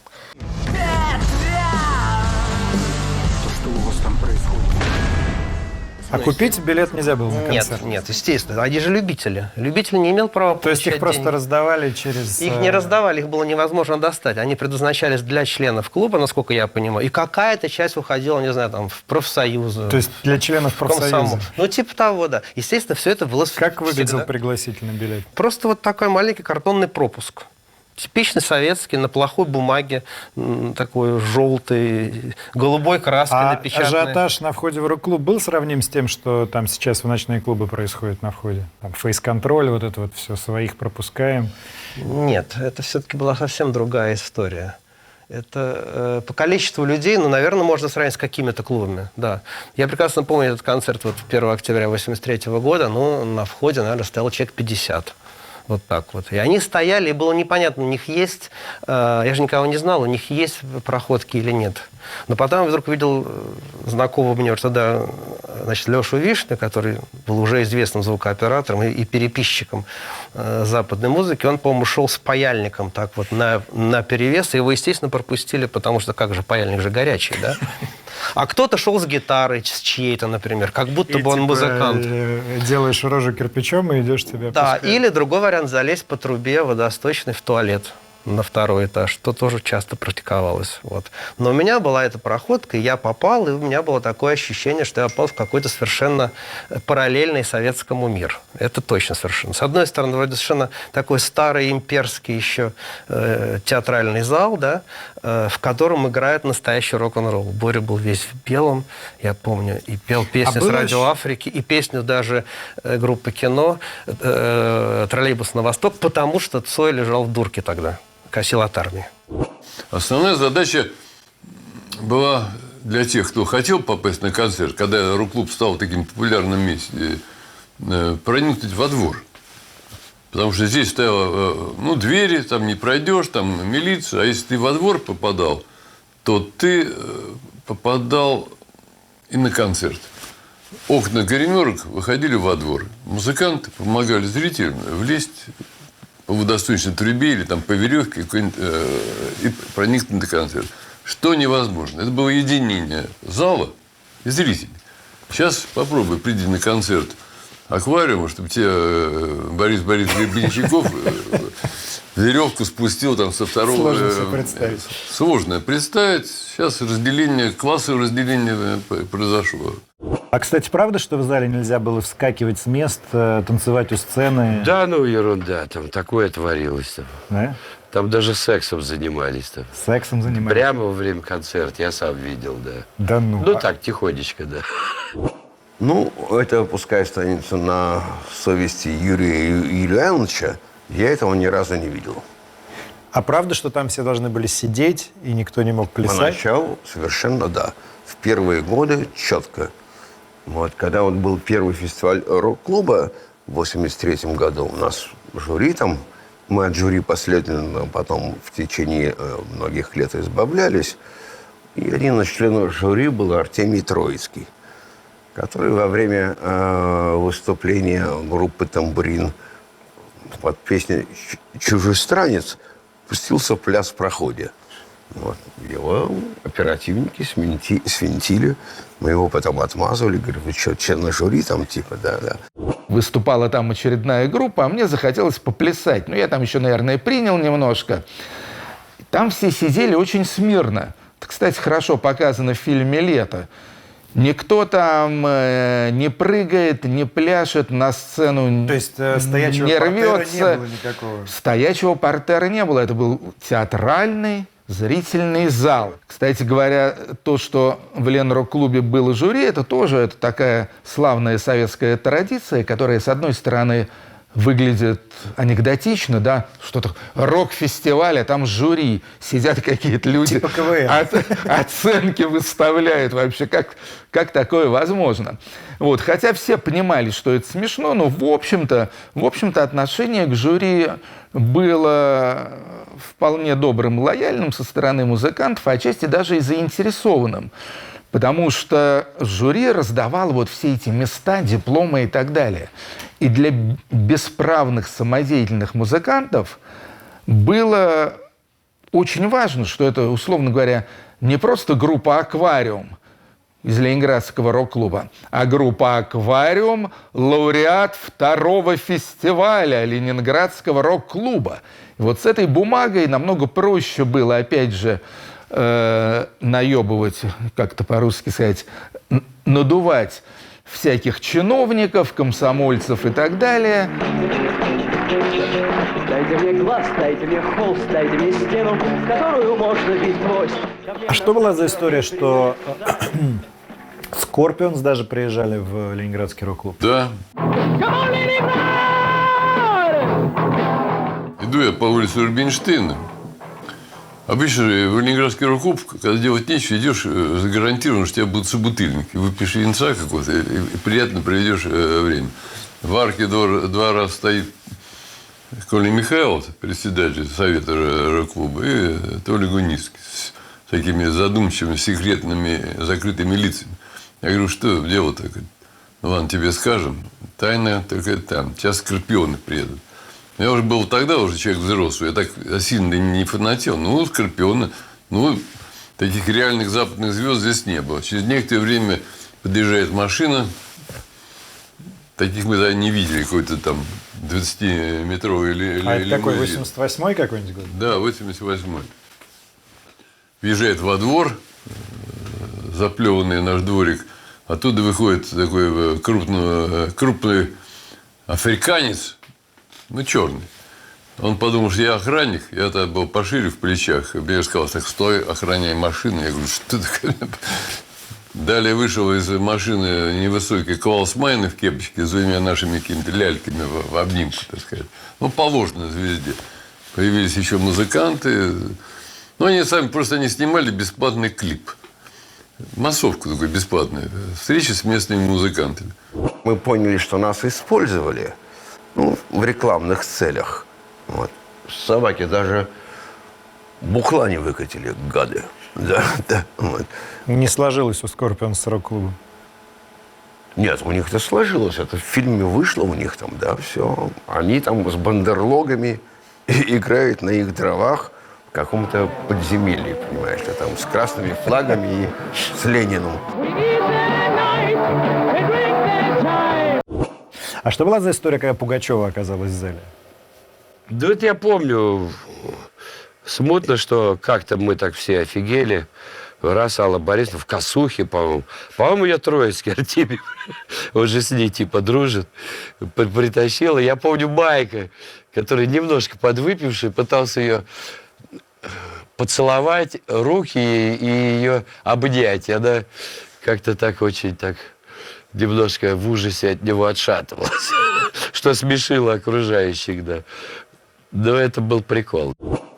А купить билет нельзя было на концерт? Нет, естественно. Они же любители. Любитель не имел права То есть их просто раздавали через... Их не раздавали, их было невозможно достать. Они предназначались для членов клуба, насколько я понимаю. И какая-то часть уходила, не знаю, там, в профсоюзы. То есть для членов профсоюза? Ну, типа того, да. Естественно, все это было... Как выглядел пригласительный билет? Просто вот такой маленький картонный пропуск. Типичный советский, на плохой бумаге, такой желтый, голубой краской напечатанный. Ажиотаж на входе в рок-клуб был сравним с тем, что там сейчас в ночные клубы происходит на входе? Там фейс-контроль, вот это вот все, своих пропускаем? Нет, это все-таки была совсем другая история. Это по количеству людей, ну, наверное, можно сравнить с какими-то клубами, да. Я прекрасно помню этот концерт вот 1 октября 1983 года, ну, на входе, наверное, стоял человек 50. Вот так вот. И они стояли, и было непонятно, у них есть... я же никого не знал, у них есть проходки или нет. Но потом я вдруг увидел знакомого мне вот тогда, значит, Лешу Вишню, который был уже известным звукооператором и переписчиком западной музыки. Он, по-моему, шел с паяльником так вот на перевес. Его, естественно, пропустили, потому что как же, паяльник же горячий, да? А кто-то шел с гитарой, с чьей-то, например, как будто бы он музыкант. Делаешь рожу кирпичом и идешь тебя Да, пускать. или другой вариант — залезть по трубе водосточной в туалет на 2-й этаж, что тоже часто практиковалось. Вот. Но у меня была эта проходка, и я попал, и у меня было такое ощущение, что я попал в какой-то совершенно параллельный советскому мир. Это точно совершенно. С одной стороны, вроде совершенно такой старый имперский еще театральный зал, да, в котором играет настоящий рок-н-ролл. Боря был весь в белом, я помню, и пел песни с Радио Африки, и песню даже группы «Кино» «Троллейбус на восток», потому что Цой лежал в дурке тогда. Косил от армии. Основная задача была для тех, кто хотел попасть на концерт, когда рок-клуб стал таким популярным месте, проникнуть во двор. Потому что здесь стояло, ну, двери, там не пройдешь, там милиция. А если ты во двор попадал, то ты попадал и на концерт. Окна гримерок выходили во двор. Музыканты помогали зрителям влезть по водосточной трубе или там по веревке и проникнуть на концерт. Что невозможно. Это было единение зала и зрителей. Сейчас попробуй, приди на концерт «Аквариума», чтобы тебе Борис Гребенщиков веревку спустил там со второго... Сложно себе представить. Сложно представить. Сейчас разделение, классовое разделение произошло. А, кстати, правда, что в зале нельзя было вскакивать с мест, танцевать у сцены? Да, ну ерунда, там такое творилось. Да? Там даже сексом занимались. Там. Сексом занимались? Прямо во время концерта, я сам видел, да. Да ну? Ну так, тихонечко, да. Ну, это пускай останется на совести Юрия Юлиановича. Я этого ни разу не видел. А правда, что там все должны были сидеть, и никто не мог плясать? Поначалу совершенно да. В первые годы четко. Вот, когда вот был первый фестиваль рок-клуба в 1983 году, у нас жюри там, мы от жюри последовательно потом в течение многих лет избавлялись. И один из членов жюри был Артемий Троицкий, который во время выступления группы «Тамбурин» под песней «Чужестранец» пустился в пляс в проходе. Вот. Его оперативники свинтили. Мы его потом отмазывали. Говорю, вы что, член жюри там типа, да. Выступала там очередная группа, а мне захотелось поплясать. Ну, я там еще, наверное, принял немножко. Там все сидели очень смирно. Это, кстати, хорошо показано в фильме «Лето». Никто там не прыгает, не пляшет на сцену, то есть стоячего не рвется. Портера не было никакого? Стоячего портера не было. Это был театральный зрительный зал. Кстати говоря, то, что в Ленрок-клубе было жюри, это тоже такая славная советская традиция, которая, с одной стороны, выглядит анекдотично, да, что-то рок-фестиваль, а там жюри, сидят какие-то люди, типа КВН. Оценки выставляют вообще, как такое возможно. Вот, хотя все понимали, что это смешно, но в общем-то отношение к жюри было вполне добрым, лояльным со стороны музыкантов, а отчасти даже и заинтересованным. Потому что жюри раздавало вот все эти места, дипломы и так далее. И для бесправных самодеятельных музыкантов было очень важно, что это, условно говоря, не просто группа «Аквариум», из Ленинградского рок-клуба. А группа «Аквариум» – лауреат 2-го фестиваля Ленинградского рок-клуба. И вот с этой бумагой намного проще было, опять же, наебывать, как-то по-русски сказать, надувать всяких чиновников, комсомольцев и так далее. Дайте мне глаз, дайте мне холст, дайте мне стену, в которую можно бить гвоздь. А что была за история, что Скорпионс даже приезжали в Ленинградский рок-клуб? Да. Иду я по улице Рубинштейна. Обычно в Ленинградский рок-клуб, когда делать нечего, идешь, гарантированно, что у тебя будут собутыльники. Выпьешь винца какого-то и приятно проведешь время. В арке 2 раза стоит Коля Михайлов, председатель совета рок-клуба, и Толя Гуницкий с такими задумчивыми, секретными, закрытыми лицами. Я говорю, что дело-то? Ну, ладно, тебе скажем. Тайна только там. Сейчас Скорпионы приедут. Я уже был тогда уже человек взрослый. Я так сильно не фанател. Ну, Скорпионы. Ну, таких реальных западных звезд здесь не было. Через некоторое время подъезжает машина. Таких мы тогда не видели. Какой-то там 20-метровый лимузин. А это такой 88-й какой-нибудь год? Да, 88-й. Въезжает во двор, заплеванный наш дворик. Оттуда выходит такой крупный африканец, ну, черный. Он подумал, что я охранник. Я тогда был пошире в плечах. Я сказал, так, стой, охраняй машину. Я говорю, что такое? Далее вышел из машины невысокий Клаус-Майн в кепочке с 2 нашими какими-то ляльками в обнимку, так сказать. Ну, положено звезде. Появились еще музыканты. Ну, они сами просто не снимали бесплатный клип. Массовку такой бесплатную. Встреча с местными музыкантами. Мы поняли, что нас использовали, ну, в рекламных целях. Вот. Собаки даже бухла не выкатили, гады. Да, да, вот. Не сложилось у Скорпионс с рок-клубом? Нет, у них это сложилось. Это в фильме вышло у них там, да, все. Они там с бандерлогами играют на их дровах в каком-то подземелье, понимаешь, там с красными флагами и с Лениным. А что была за история, когда Пугачева оказалась в зале? Да вот я помню смутно, что как-то мы так все офигели. Раз Алла Борисовна в косухе, по-моему. По-моему, ее Троицкий Артемий, он же с ней типа дружит, притащила. Я помню Майка, который немножко подвыпивший, пытался ее поцеловать, руки и ее обнять. И она как-то так очень так немножко в ужасе от него отшатывалась, что смешило окружающих, да. Но это был прикол.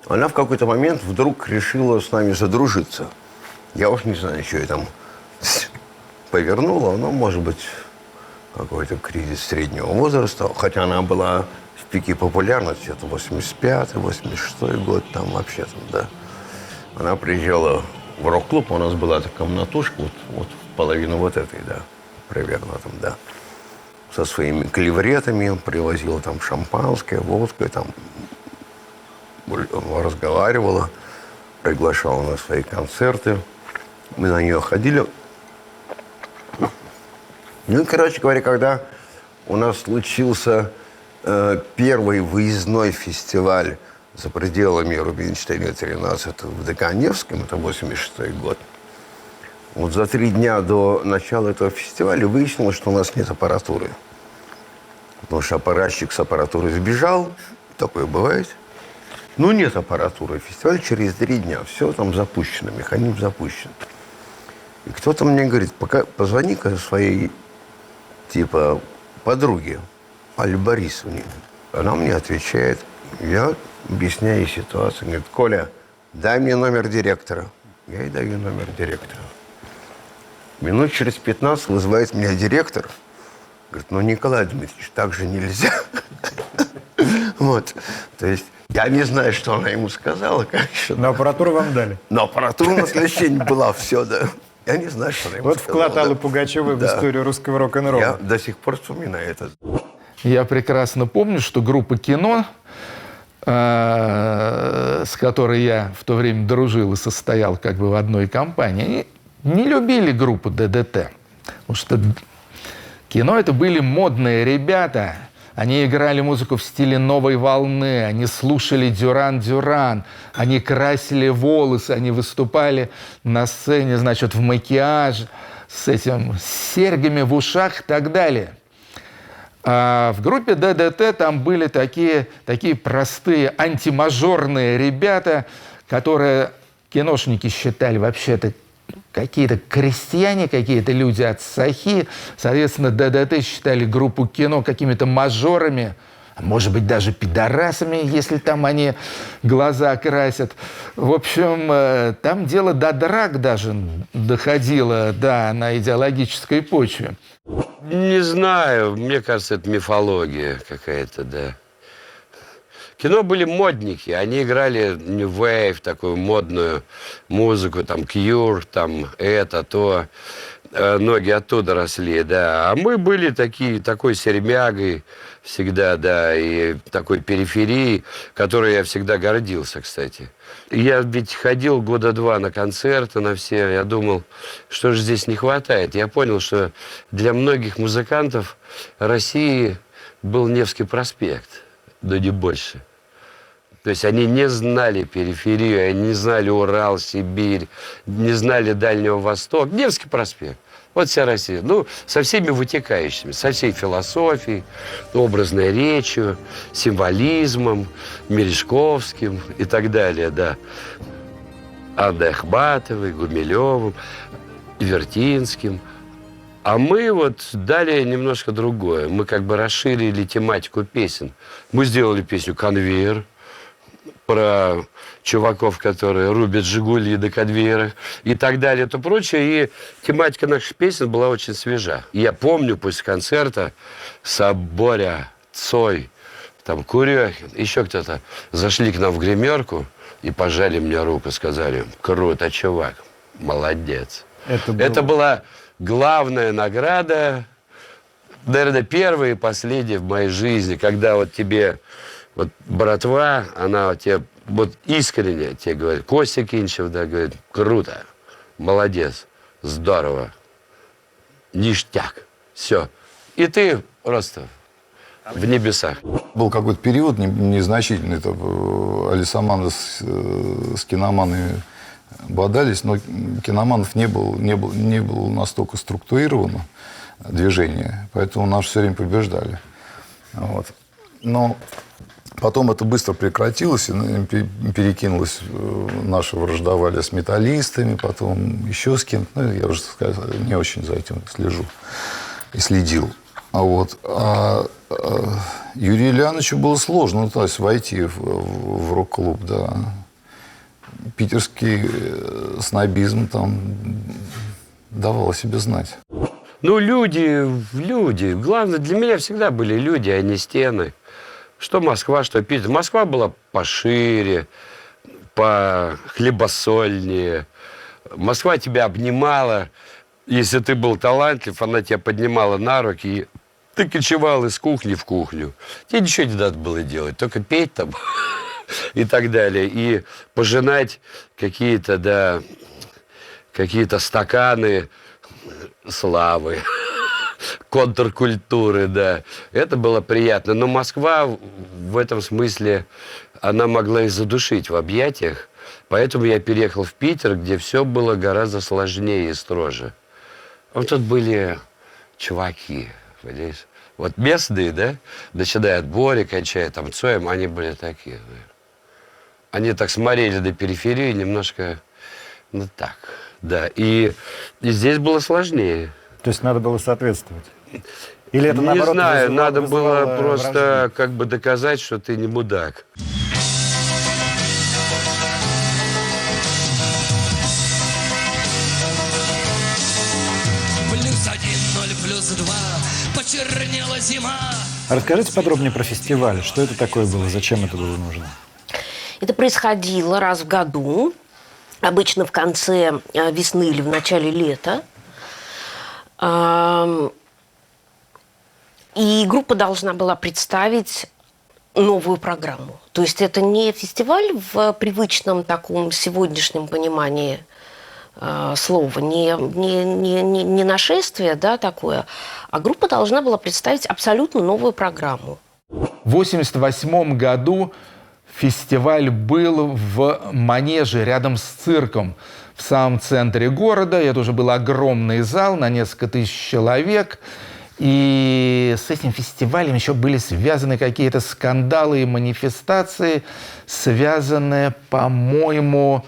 Она в какой-то момент вдруг решила с нами задружиться. Я уж не знаю, что я там повернула. Но, может быть, какой-то кризис среднего возраста. Хотя она была в пике популярности. Это 85-й, 86-й год. Там вообще там, да. Она приезжала в рок-клуб. У нас была такая комнатушка. Вот половину вот этой, да. Примерно там, да. Со своими клевретами. Привозила там шампанское, водку. Там разговаривала. Приглашала на свои концерты. Мы на нее ходили. Ну и, короче говоря, когда у нас случился первый выездной фестиваль за пределами Рубинштейна 13 в Доконевском, это 86-й год, вот за 3 дня до начала этого фестиваля выяснилось, что у нас нет аппаратуры. Потому что аппаратчик с аппаратурой сбежал. Такое бывает. Ну, нет аппаратуры. Фестиваль через 3 дня. Все там запущено, механизм запущен. И кто-то мне говорит, позвони-ка своей, типа, подруге, Алле Борисовне. Она мне отвечает, я объясняю ситуацию. Говорит, Коля, дай мне номер директора. Я ей даю номер директора. Минут через 15 вызывает меня директор. Говорит, ну, Николай Дмитриевич, так же нельзя. Вот. То есть я не знаю, что она ему сказала. Но аппаратуру вам дали? Но аппаратура на следующий день была, все, да. Я не знаю, что она ему сказала. Вот вклад Аллы Пугачевой в историю русского рок-н-ролла. Я до сих пор вспоминаю это. Я прекрасно помню, что группа «Кино», с которой я в то время дружил и состоял как бы в одной компании, они не любили группу ДДТ. Потому что кино это были модные ребята. Они играли музыку в стиле новой волны, они слушали Дюран-Дюран, они красили волосы, они выступали на сцене, значит, в макияже, с серьгами в ушах и так далее. А в группе ДДТ там были такие простые антимажорные ребята, которые киношники считали вообще-то какие-то крестьяне, какие-то люди от Сахи. Соответственно, ДДТ считали группу кино какими-то мажорами, а может быть, даже пидорасами, если там они глаза красят. В общем, там дело до драк даже доходило, да, на идеологической почве. Не знаю, мне кажется, это мифология какая-то, да. Кино были модники, они играли New Wave, такую модную музыку, там Cure, там это, то. Ноги оттуда росли, да. А мы были такой сермягой всегда, да, и такой периферией, которой я всегда гордился, кстати. Я ведь ходил года 2 на концерты, на все. Я думал, что же здесь не хватает. Я понял, что для многих музыкантов России был Невский проспект, да не больше. То есть они не знали периферию, они не знали Урал, Сибирь, не знали Дальнего Востока. Невский проспект. Вот вся Россия. Ну, со всеми вытекающими, со всей философией, образной речью, символизмом, Мережковским и так далее, да. Анной Ахматовой, Гумилевым, Вертинским. А мы вот дали немножко другое. Мы как бы расширили тематику песен. Мы сделали песню «Конвейер», про чуваков, которые рубят «Жигули» на конвейерах и так далее, и то прочее. И тематика наших песен была очень свежа. И я помню, после концерта Соборя, Цой, там Курехин, еще кто-то зашли к нам в гримерку и пожали мне руку, сказали: «Круто, чувак, молодец». Это была главная награда, наверное, первая и последняя в моей жизни, когда вот тебе... Вот братва, она тебе вот искренне тебе говорит, Костя Кинчев, да, говорит: круто, молодец, здорово, ништяк, все. И ты просто в небесах. Был какой-то период незначительный, Алисаманы с киноманами бодались, но киноманов не было настолько структурировано движение, поэтому нас все время побеждали. Вот. Но потом это быстро прекратилось, и перекинулось, наши враждовали с металлистами, потом еще с кем-то. Ну, я уже сказал, не очень за этим слежу и следил. Вот. А Юрию Ильяновичу было сложно, то есть войти в рок-клуб, да. Питерский снобизм там давал о себе знать. Ну, люди. Главное, для меня всегда были люди, а не стены. Что Москва, что Питер. Москва была пошире, похлебосольнее. Москва тебя обнимала. Если ты был талантлив, она тебя поднимала на руки, и ты кочевал из кухни в кухню. Тебе ничего не надо было делать, только петь там и так далее. И пожинать какие-то, да, какие-то стаканы славы, контркультуры, да. Это было приятно. Но Москва в этом смысле, она могла и задушить в объятиях. Поэтому я переехал в Питер, где все было гораздо сложнее и строже. Вот тут были чуваки, понимаешь? Вот местные, да, начиная от Бори, кончая там Цоем, они были такие. Да. Они так смотрели до периферии немножко, ну так, да. И здесь было сложнее. То есть надо было соответствовать? Или это, не наоборот, знаю, надо было просто вражду? как бы доказать, что ты не мудак. +1, +2, почернела зима. А расскажите подробнее про фестиваль. Что это такое было? Зачем это было нужно? Это происходило раз в году, обычно в конце весны или в начале лета. И группа должна была представить новую программу. То есть это не фестиваль в привычном таком сегодняшнем понимании слово, не нашествие, да, такое, а группа должна была представить абсолютно новую программу. В 1988 году фестиваль был в Манеже, рядом с цирком, в самом центре города. Это уже был огромный зал на несколько тысяч человек. И с этим фестивалем еще были связаны какие-то скандалы и манифестации, связанные, по-моему,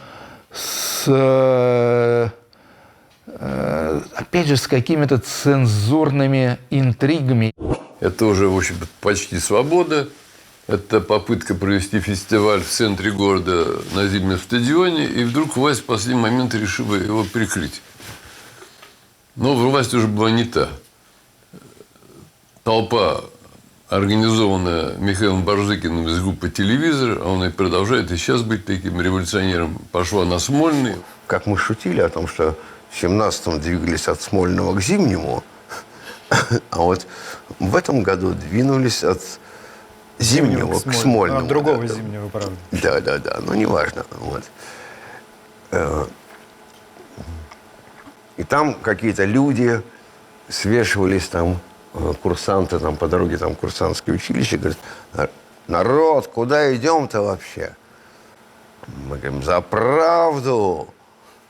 опять же, с какими-то цензурными интригами. Это уже, в общем, почти свобода. Это попытка провести фестиваль в центре города на зимнем стадионе, и вдруг власть в последний момент решила его прикрыть. Но власть уже была не та. Толпа, организованная Михаилом Барзыкиным из группы «Телевизор», а он и продолжает и сейчас быть таким революционером, пошла на Смольный. Как мы шутили о том, что в 17-м двигались от Смольного к Зимнему, а вот в этом году двинулись от Зимнего к Смольному. От другого Зимнего, правда. Да, но неважно. Вот. И там какие-то люди свешивались там, курсанты там по дороге, там курсантское училище, говорят: народ, куда идем-то вообще? Мы говорим: за правду.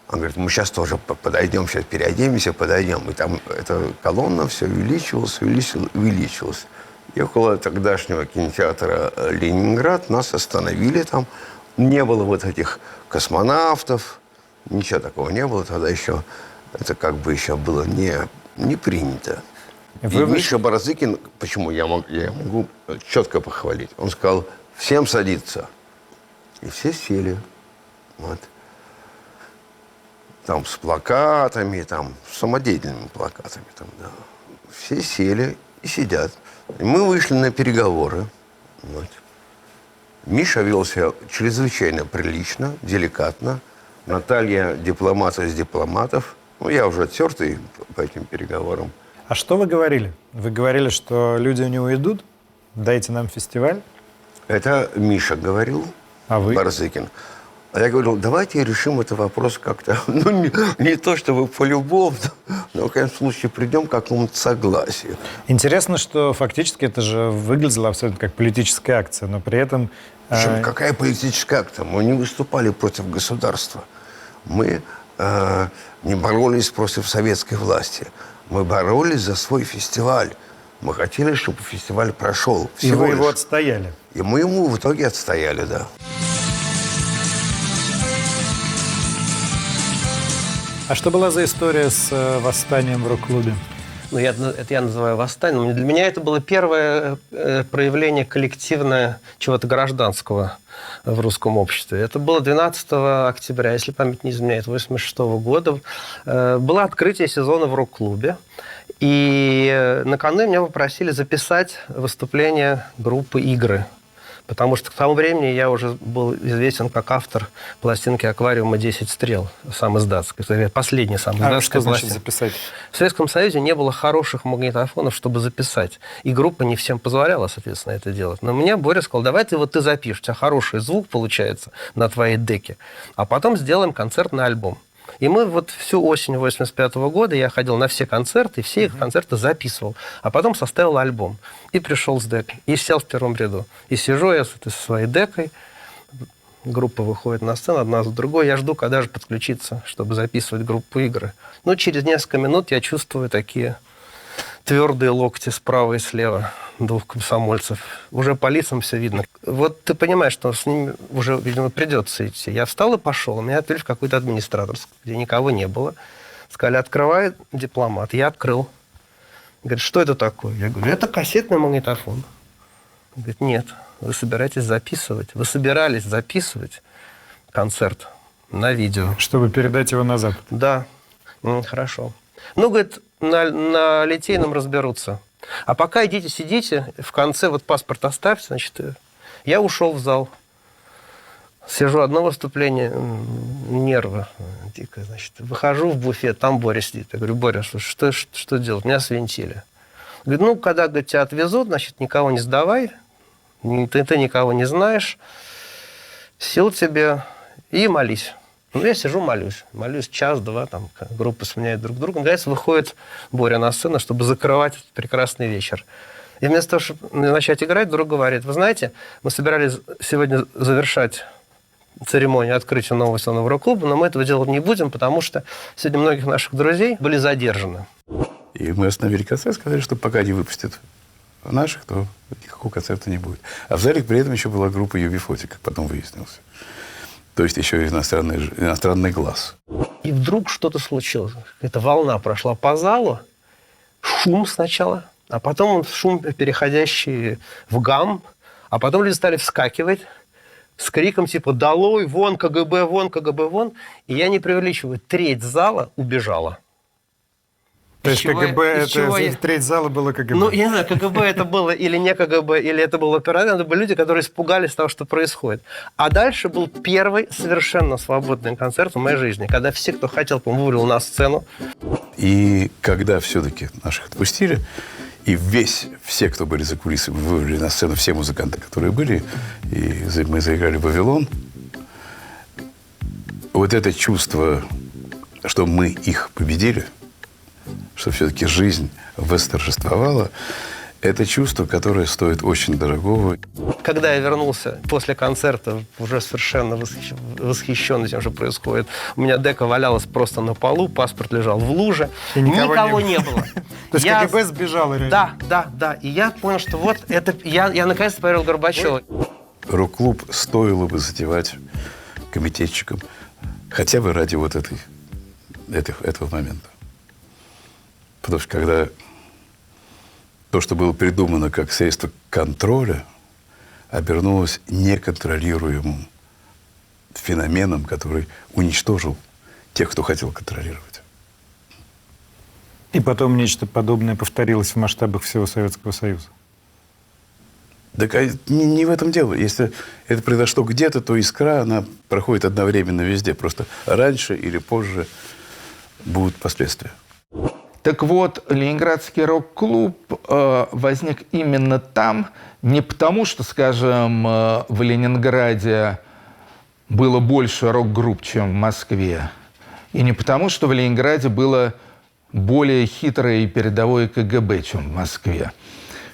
Он говорит: мы сейчас тоже подойдем, сейчас переоденемся, подойдем. И там эта колонна все увеличивалась. И около тогдашнего кинотеатра «Ленинград» нас остановили там. Не было вот этих космонавтов, ничего такого не было. Тогда еще это как бы еще было не принято. И Миша Барзыкин, почему я могу четко похвалить, он сказал: всем садиться. И все сели. Вот. Там с плакатами, там, с самодеятельными плакатами. Там, да. Все сели и сидят. И мы вышли на переговоры. Вот. Миша вел себя чрезвычайно прилично, деликатно. Наталья дипломат из дипломатов. Ну, я уже оттертый по этим переговорам. А что вы говорили? Вы говорили, что люди не уйдут? Дайте нам фестиваль? Это Миша говорил, а вы? Барзыкин. А я говорил: давайте решим этот вопрос как-то. Ну, не то чтобы полюбовно, но в конечном случае придем к какому-то согласию. Интересно, что фактически это же выглядело абсолютно как политическая акция, но при этом... Причем, какая политическая акция? Мы не выступали против государства. Мы не боролись против советской власти. Мы боролись за свой фестиваль. Мы хотели, чтобы фестиваль прошел. И вы его отстояли. И мы ему в итоге отстояли, да. А что была за история с восстанием в рок-клубе? Ну, это я называю восстанием. Для меня это было первое проявление коллективное чего-то гражданского в русском обществе. Это было 12 октября, если память не изменяет, 1986 года. Было открытие сезона в рок-клубе. И накануне меня попросили записать выступление группы «Игры». Потому что к тому времени я уже был известен как автор пластинки «Аквариума 10 стрел», сам издатской, последний сам издатской. А что значит пластинки. записать? В Советском Союзе не было хороших магнитофонов, чтобы записать. И группа не всем позволяла, соответственно, это делать. Но мне Боря сказал: давай ты запишешь, у тебя хороший звук получается на твоей деке, а потом сделаем концертный альбом. И мы вот всю осень 1985 года я ходил на все концерты, и все их концерты записывал. А потом составил альбом. И пришел с декой. И сел в первом ряду. И сижу я со своей декой. Группа выходит на сцену, одна за другой. Я жду, когда же подключиться, чтобы записывать группу «Игры». Но через несколько минут я чувствую такие твердые локти справа и слева двух комсомольцев. Уже по лицам все видно. Вот ты понимаешь, что с ними уже, видимо, придется идти. Я встал и пошел. Меня отвели в какой-то администраторский, где никого не было. Сказали: открывай дипломат. Я открыл. Говорит: что это такое? Я говорю: это кассетный магнитофон. Он говорит: нет, вы собираетесь записывать. Вы собирались записывать концерт на видео. Чтобы передать его на Запад? Да. Хорошо. Ну, говорит, на Литейном разберутся. А пока идите, сидите, в конце вот паспорт оставьте, значит, я ушел в зал. Сижу, одно выступление, нервы дико, значит. Выхожу в буфет, там Боря сидит. Я говорю: Боря, что делать? Меня свинтили. Говорит: ну, когда, говорит, тебя отвезут, значит, никого не сдавай, ты никого не знаешь, сил тебе и молись. Ну, я сижу, молюсь. Молюсь час-два, там группы сменяют друг друга. Наконец выходит Боря на сцену, чтобы закрывать этот прекрасный вечер. И вместо того, чтобы начать играть, друг говорит: вы знаете, мы собирались сегодня завершать церемонию открытия нового сезона Евроклуба, но мы этого делать не будем, потому что сегодня многих наших друзей были задержаны. И мы остановили концерт, сказали, что пока не выпустят наших, то никакого концерта не будет. А в зале при этом еще была группа UB40, как потом выяснилось. То есть еще и иностранный глаз. И вдруг что-то случилось. Эта волна прошла по залу, шум сначала, а потом шум, переходящий в гам, а потом люди стали вскакивать с криком типа «Долой! Вон! КГБ! Вон! КГБ! Вон!». И я не преувеличиваю, треть зала убежала. То есть КГБ, треть зала было КГБ? Ну, я не знаю, КГБ это было или не КГБ, или это был оператор. Это были люди, которые испугались того, что происходит. А дальше был первый совершенно свободный концерт в моей жизни, когда все, кто хотел, вывалил на сцену. И когда все-таки наших отпустили, и все, кто были за кулисами, вывели на сцену, все музыканты, которые были, и мы заиграли «Вавилон», вот это чувство, что мы их победили, что все-таки жизнь восторжествовала, это чувство, которое стоит очень дорогого. Когда я вернулся после концерта, уже совершенно восхищенный тем, что происходит, у меня дека валялась просто на полу, паспорт лежал в луже, и никого не было. То есть КГБ сбежал реально? Да. И я понял, что вот это... Я наконец-то поверил Горбачеву. Рок-клуб стоило бы затевать комитетчикам хотя бы ради вот этого момента. Потому что когда то, что было придумано как средство контроля, обернулось неконтролируемым феноменом, который уничтожил тех, кто хотел контролировать. И потом нечто подобное повторилось в масштабах всего Советского Союза. Так не в этом дело. Если это произошло где-то, то искра, она проходит одновременно везде. Просто раньше или позже будут последствия. Так вот, Ленинградский рок-клуб возник именно там, не потому что, скажем, в Ленинграде было больше рок-групп, чем в Москве, и не потому, что в Ленинграде было более хитрое и передовое КГБ, чем в Москве.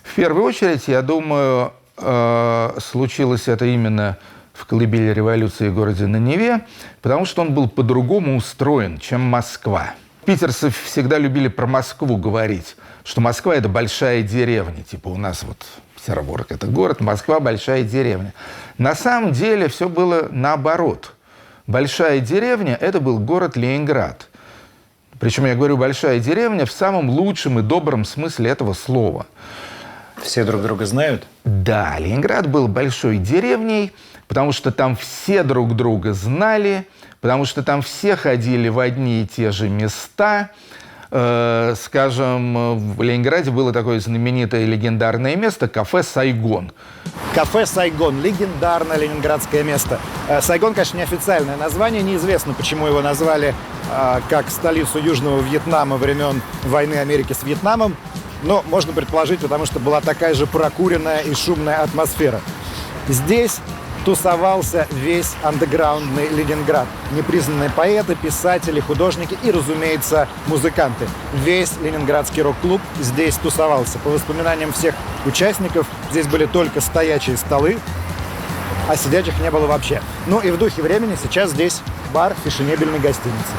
В первую очередь, я думаю, случилось это именно в колыбели революции в городе на Неве, потому что он был по-другому устроен, чем Москва. Питерцы всегда любили про Москву говорить, что Москва – это большая деревня. Типа у нас вот Петербург – это город, Москва – большая деревня. На самом деле все было наоборот. Большая деревня – это был город Ленинград. Причем я говорю «большая деревня» в самом лучшем и добром смысле этого слова. Все друг друга знают? Да, Ленинград был большой деревней, потому что там все друг друга знали, потому что там все ходили в одни и те же места. Скажем, в Ленинграде было такое знаменитое легендарное место – кафе «Сайгон». Кафе «Сайгон» – легендарное ленинградское место. Сайгон, конечно, неофициальное название. Неизвестно, почему его назвали как столицу Южного Вьетнама времен войны Америки с Вьетнамом. Но можно предположить, потому что была такая же прокуренная и шумная атмосфера. Здесь тусовался весь андеграундный Ленинград. Непризнанные поэты, писатели, художники и, разумеется, музыканты. Весь ленинградский рок-клуб здесь тусовался. По воспоминаниям всех участников, здесь были только стоячие столы, а сидячих не было вообще. Ну и в духе времени сейчас здесь бар фешенебельной гостиницы.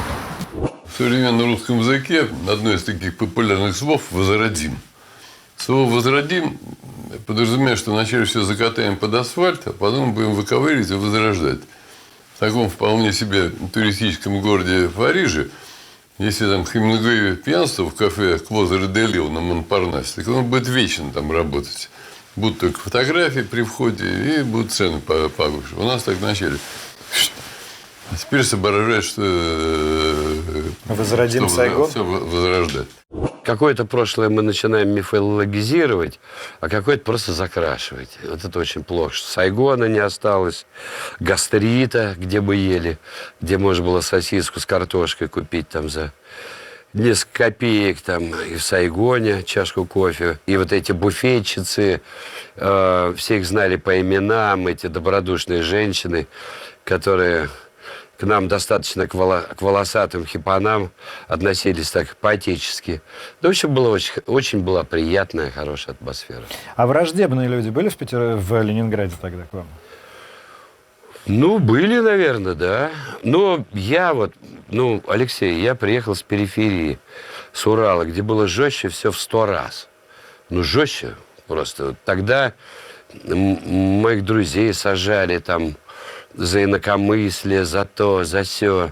В современном русском языке одно из таких популярных слов «возродим». Слово «возродим» подразумевает, что вначале все закатаем под асфальт, а потом будем выковыривать и возрождать. В таком вполне себе туристическом городе Париже, если там Хемингуэй пьянствовал в кафе «Клозер де Лил» на Монпарнасе, так он будет вечно там работать. Будут только фотографии при входе и будут цены повыше. У нас так вначале. А теперь соображает, что возродим Сайгон. Все возрождать. Какое-то прошлое мы начинаем мифологизировать, а какое-то просто закрашивать. Вот это очень плохо. Сайгона не осталось, гастрита, где бы ели, где можно было сосиску с картошкой купить там за несколько копеек, там, и в Сайгоне чашку кофе. И вот эти буфетчицы, все их знали по именам, эти добродушные женщины, которые к нам достаточно к волосатым хипанам относились так по-отечески. Да, в общем, очень была приятная, хорошая атмосфера. А враждебные люди были в Ленинграде тогда к вам? Ну, были, наверное, да. Но я Алексей, я приехал с периферии, с Урала, где было жестче все в 100 раз. Ну, жестче просто. Тогда моих друзей сажали там за инакомыслие, за то, за сё,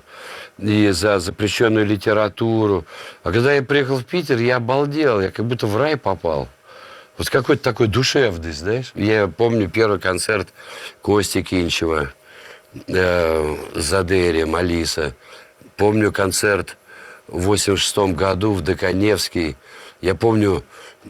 и за запрещенную литературу. А когда я приехал в Питер, я обалдел, я как будто в рай попал. Вот какой-то такой душевный, знаешь. Я помню первый концерт Кости Кинчева, Задерем, Алиса. Помню концерт в 86 году в Доконевский. Я помню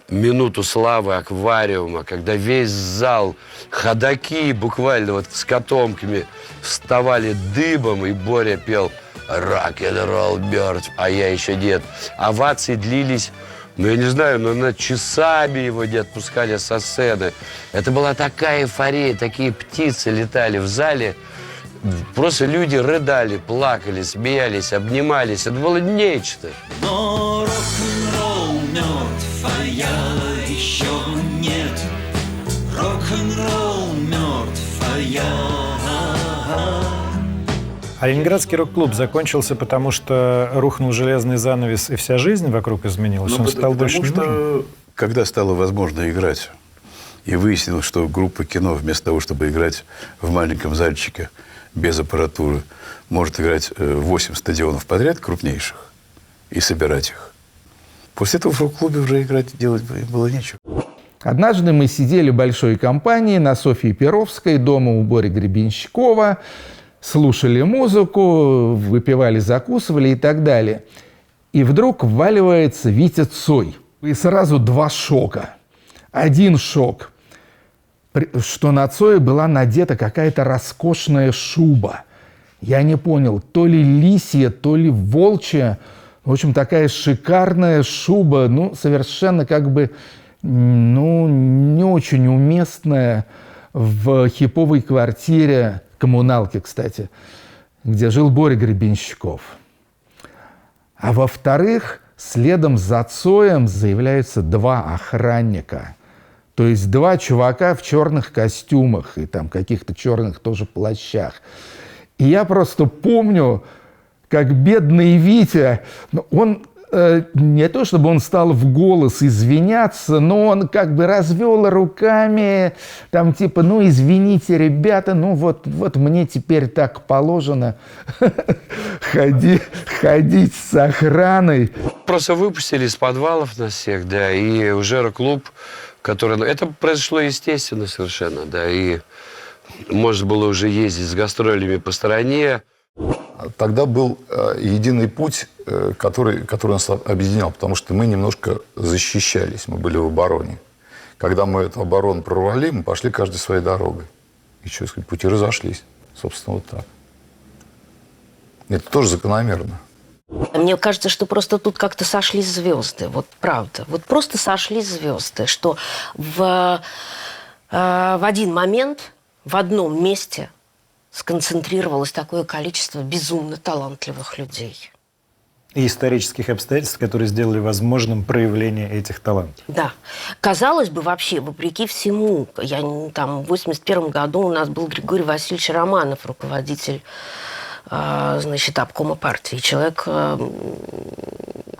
минуту славы аквариума, когда весь зал, ходаки буквально вот с котомками вставали дыбом, и Боря пел «Рок-н-ролл мертв», а я еще нет. Овации длились, я не знаю, но часами его не отпускали со сцены. Это была такая эйфория, такие птицы летали в зале. Просто люди рыдали, плакали, смеялись, обнимались. Это было нечто. Но рок-н-ролл мертв, а я еще нет. Рок-н-ролл мертв, а я... А Ленинградский рок-клуб закончился, потому что рухнул железный занавес, и вся жизнь вокруг изменилась? Он стал больше не нужен? Когда стало возможно играть, и выяснилось, что группа кино, вместо того, чтобы играть в маленьком зальчике без аппаратуры, может играть 8 стадионов подряд, крупнейших, и собирать их. После этого в рок-клубе уже играть, делать было нечего. Однажды мы сидели большой компанией на Софьи Перовской, дома у Бори Гребенщикова, слушали музыку, выпивали, закусывали и так далее. И вдруг вваливается Витя Цой. И сразу два шока. Один шок, что на Цое была надета какая-то роскошная шуба. Я не понял, то ли лисья, то ли волчья. В общем, такая шикарная шуба, совершенно не очень уместная в хиповой квартире, коммуналке, кстати, где жил Боря Гребенщиков. А во-вторых, следом за Цоем заявляются два охранника. То есть два чувака в черных костюмах и там каких-то черных тоже плащах. И я просто помню, как бедный Витя, он не то чтобы он стал в голос извиняться, но он развел руками, там типа, извините, ребята, вот мне теперь так положено ходить с охраной. Просто выпустили из подвалов нас всех, да, и уже рок-клуб, который... Это произошло естественно совершенно, да, и можно было уже ездить с гастролями по стране. Тогда был единый путь, который нас объединял, потому что мы немножко защищались, мы были в обороне. Когда мы эту оборону прорвали, мы пошли каждой своей дорогой. И пути разошлись. Собственно, вот так. Это тоже закономерно. Мне кажется, что просто тут как-то сошлись звезды. Вот правда. Вот просто сошлись звезды, что в один момент, в одном месте сконцентрировалось такое количество безумно талантливых людей. И исторических обстоятельств, которые сделали возможным проявление этих талантов. Да. Казалось бы, вообще, вопреки всему, в 1981 году у нас был Григорий Васильевич Романов, руководитель, обкома партии, человек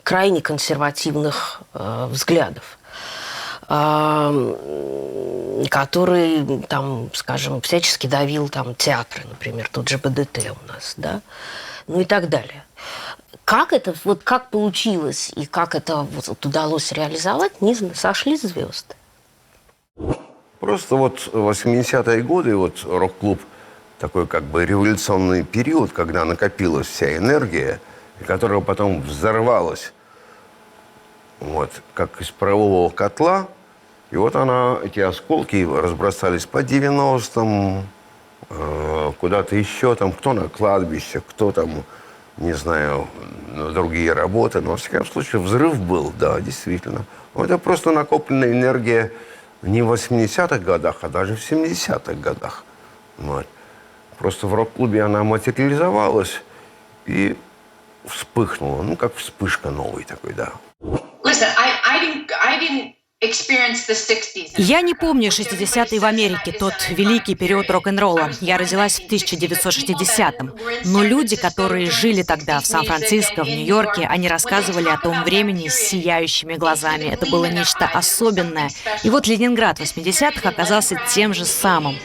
крайне консервативных взглядов, который, всячески давил театры, например, тот же БДТ у нас, да, и так далее. Как это, как получилось и как это удалось реализовать, не знаю, сошлись звезды. Просто в 80-е годы рок-клуб такой революционный период, когда накопилась вся энергия, и которая потом взорвалась как из парового котла. И эти осколки разбросались по 90-м, куда-то еще, кто на кладбище, кто не знаю, другие работы. Но, во всяком случае, взрыв был, да, действительно. Это просто накопленная энергия не в 80-х годах, а даже в 70-х годах. Просто в рок-клубе она материализовалась и вспыхнула. Ну, как вспышка новой такой, да. Я не помню 60-е в Америке, тот великий период рок-н-ролла. Я родилась в 1960-м. Но люди, которые жили тогда в Сан-Франциско, в Нью-Йорке, они рассказывали о том времени с сияющими глазами. Это было нечто особенное. И вот Ленинград 80-х оказался тем же самым.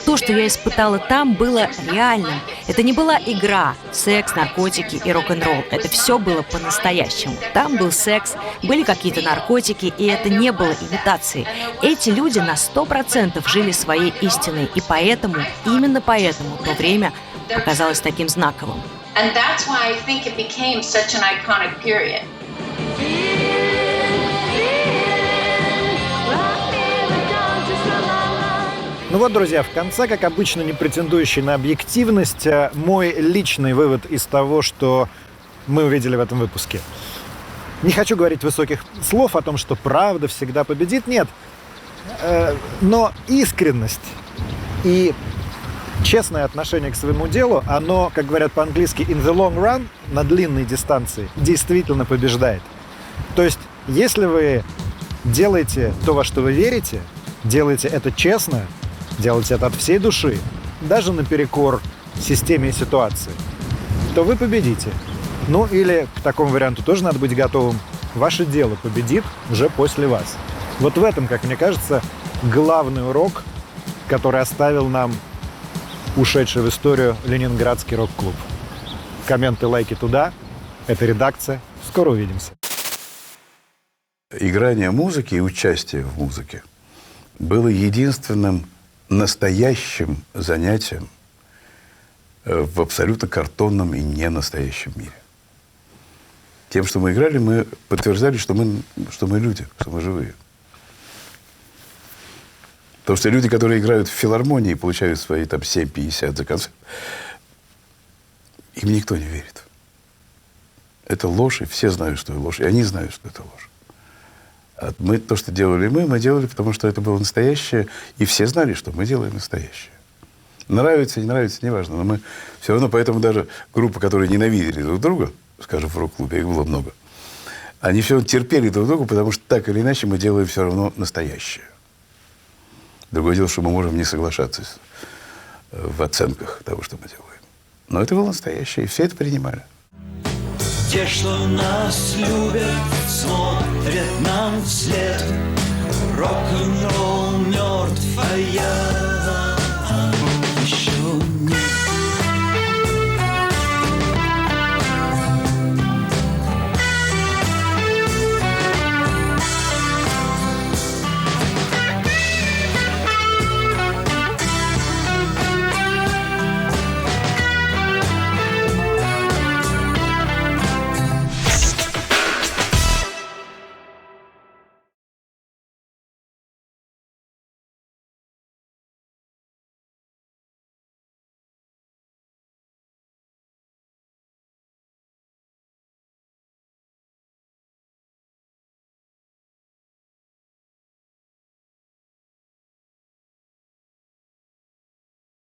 То, что я испытала там, было реальным. Это не была игра, секс, наркотики и рок-н-ролл. Это все было по-настоящему. Там был секс, были какие-то наркотики, и это не было имитацией. Эти люди на 100% жили своей истиной, и поэтому, именно поэтому, то время показалось таким знаковым. Ну вот, друзья, в конце, как обычно, не претендующий на объективность, мой личный вывод из того, что мы увидели в этом выпуске. Не хочу говорить высоких слов о том, что правда всегда победит, нет. Но искренность и честное отношение к своему делу, оно, как говорят по-английски, in the long run, на длинной дистанции, действительно побеждает. То есть, если вы делаете то, во что вы верите, делаете это честно, делаете это от всей души, даже наперекор системе и ситуации, то вы победите. Ну или к такому варианту тоже надо быть готовым. Ваше дело победит уже после вас. Вот в этом, как мне кажется, главный урок, который оставил нам ушедший в историю Ленинградский рок-клуб. Комменты, лайки туда. Это редакция. Скоро увидимся. Играние музыки и участие в музыке было единственным настоящим занятием в абсолютно картонном и ненастоящем мире. Тем, что мы играли, мы подтверждали, что мы люди, что мы живые. Потому что люди, которые играют в филармонии и получают свои там 7,50 за концерт, им никто не верит. Это ложь, и все знают, что это ложь, и они знают, что это ложь. А мы, то, что делали мы делали, потому что это было настоящее, и все знали, что мы делаем настоящее. Нравится, не нравится, неважно, но мы все равно, поэтому даже группы, которые ненавидели друг друга, скажем, в рок-клубе, их было много, они все равно терпели друг друга, потому что так или иначе мы делаем все равно настоящее. Другое дело, что мы можем не соглашаться в оценках того, что мы делаем. Но это было настоящее, и все это принимали. Те, что нас любят, смотрят нам вслед. Рок-н-ролл мертв, а я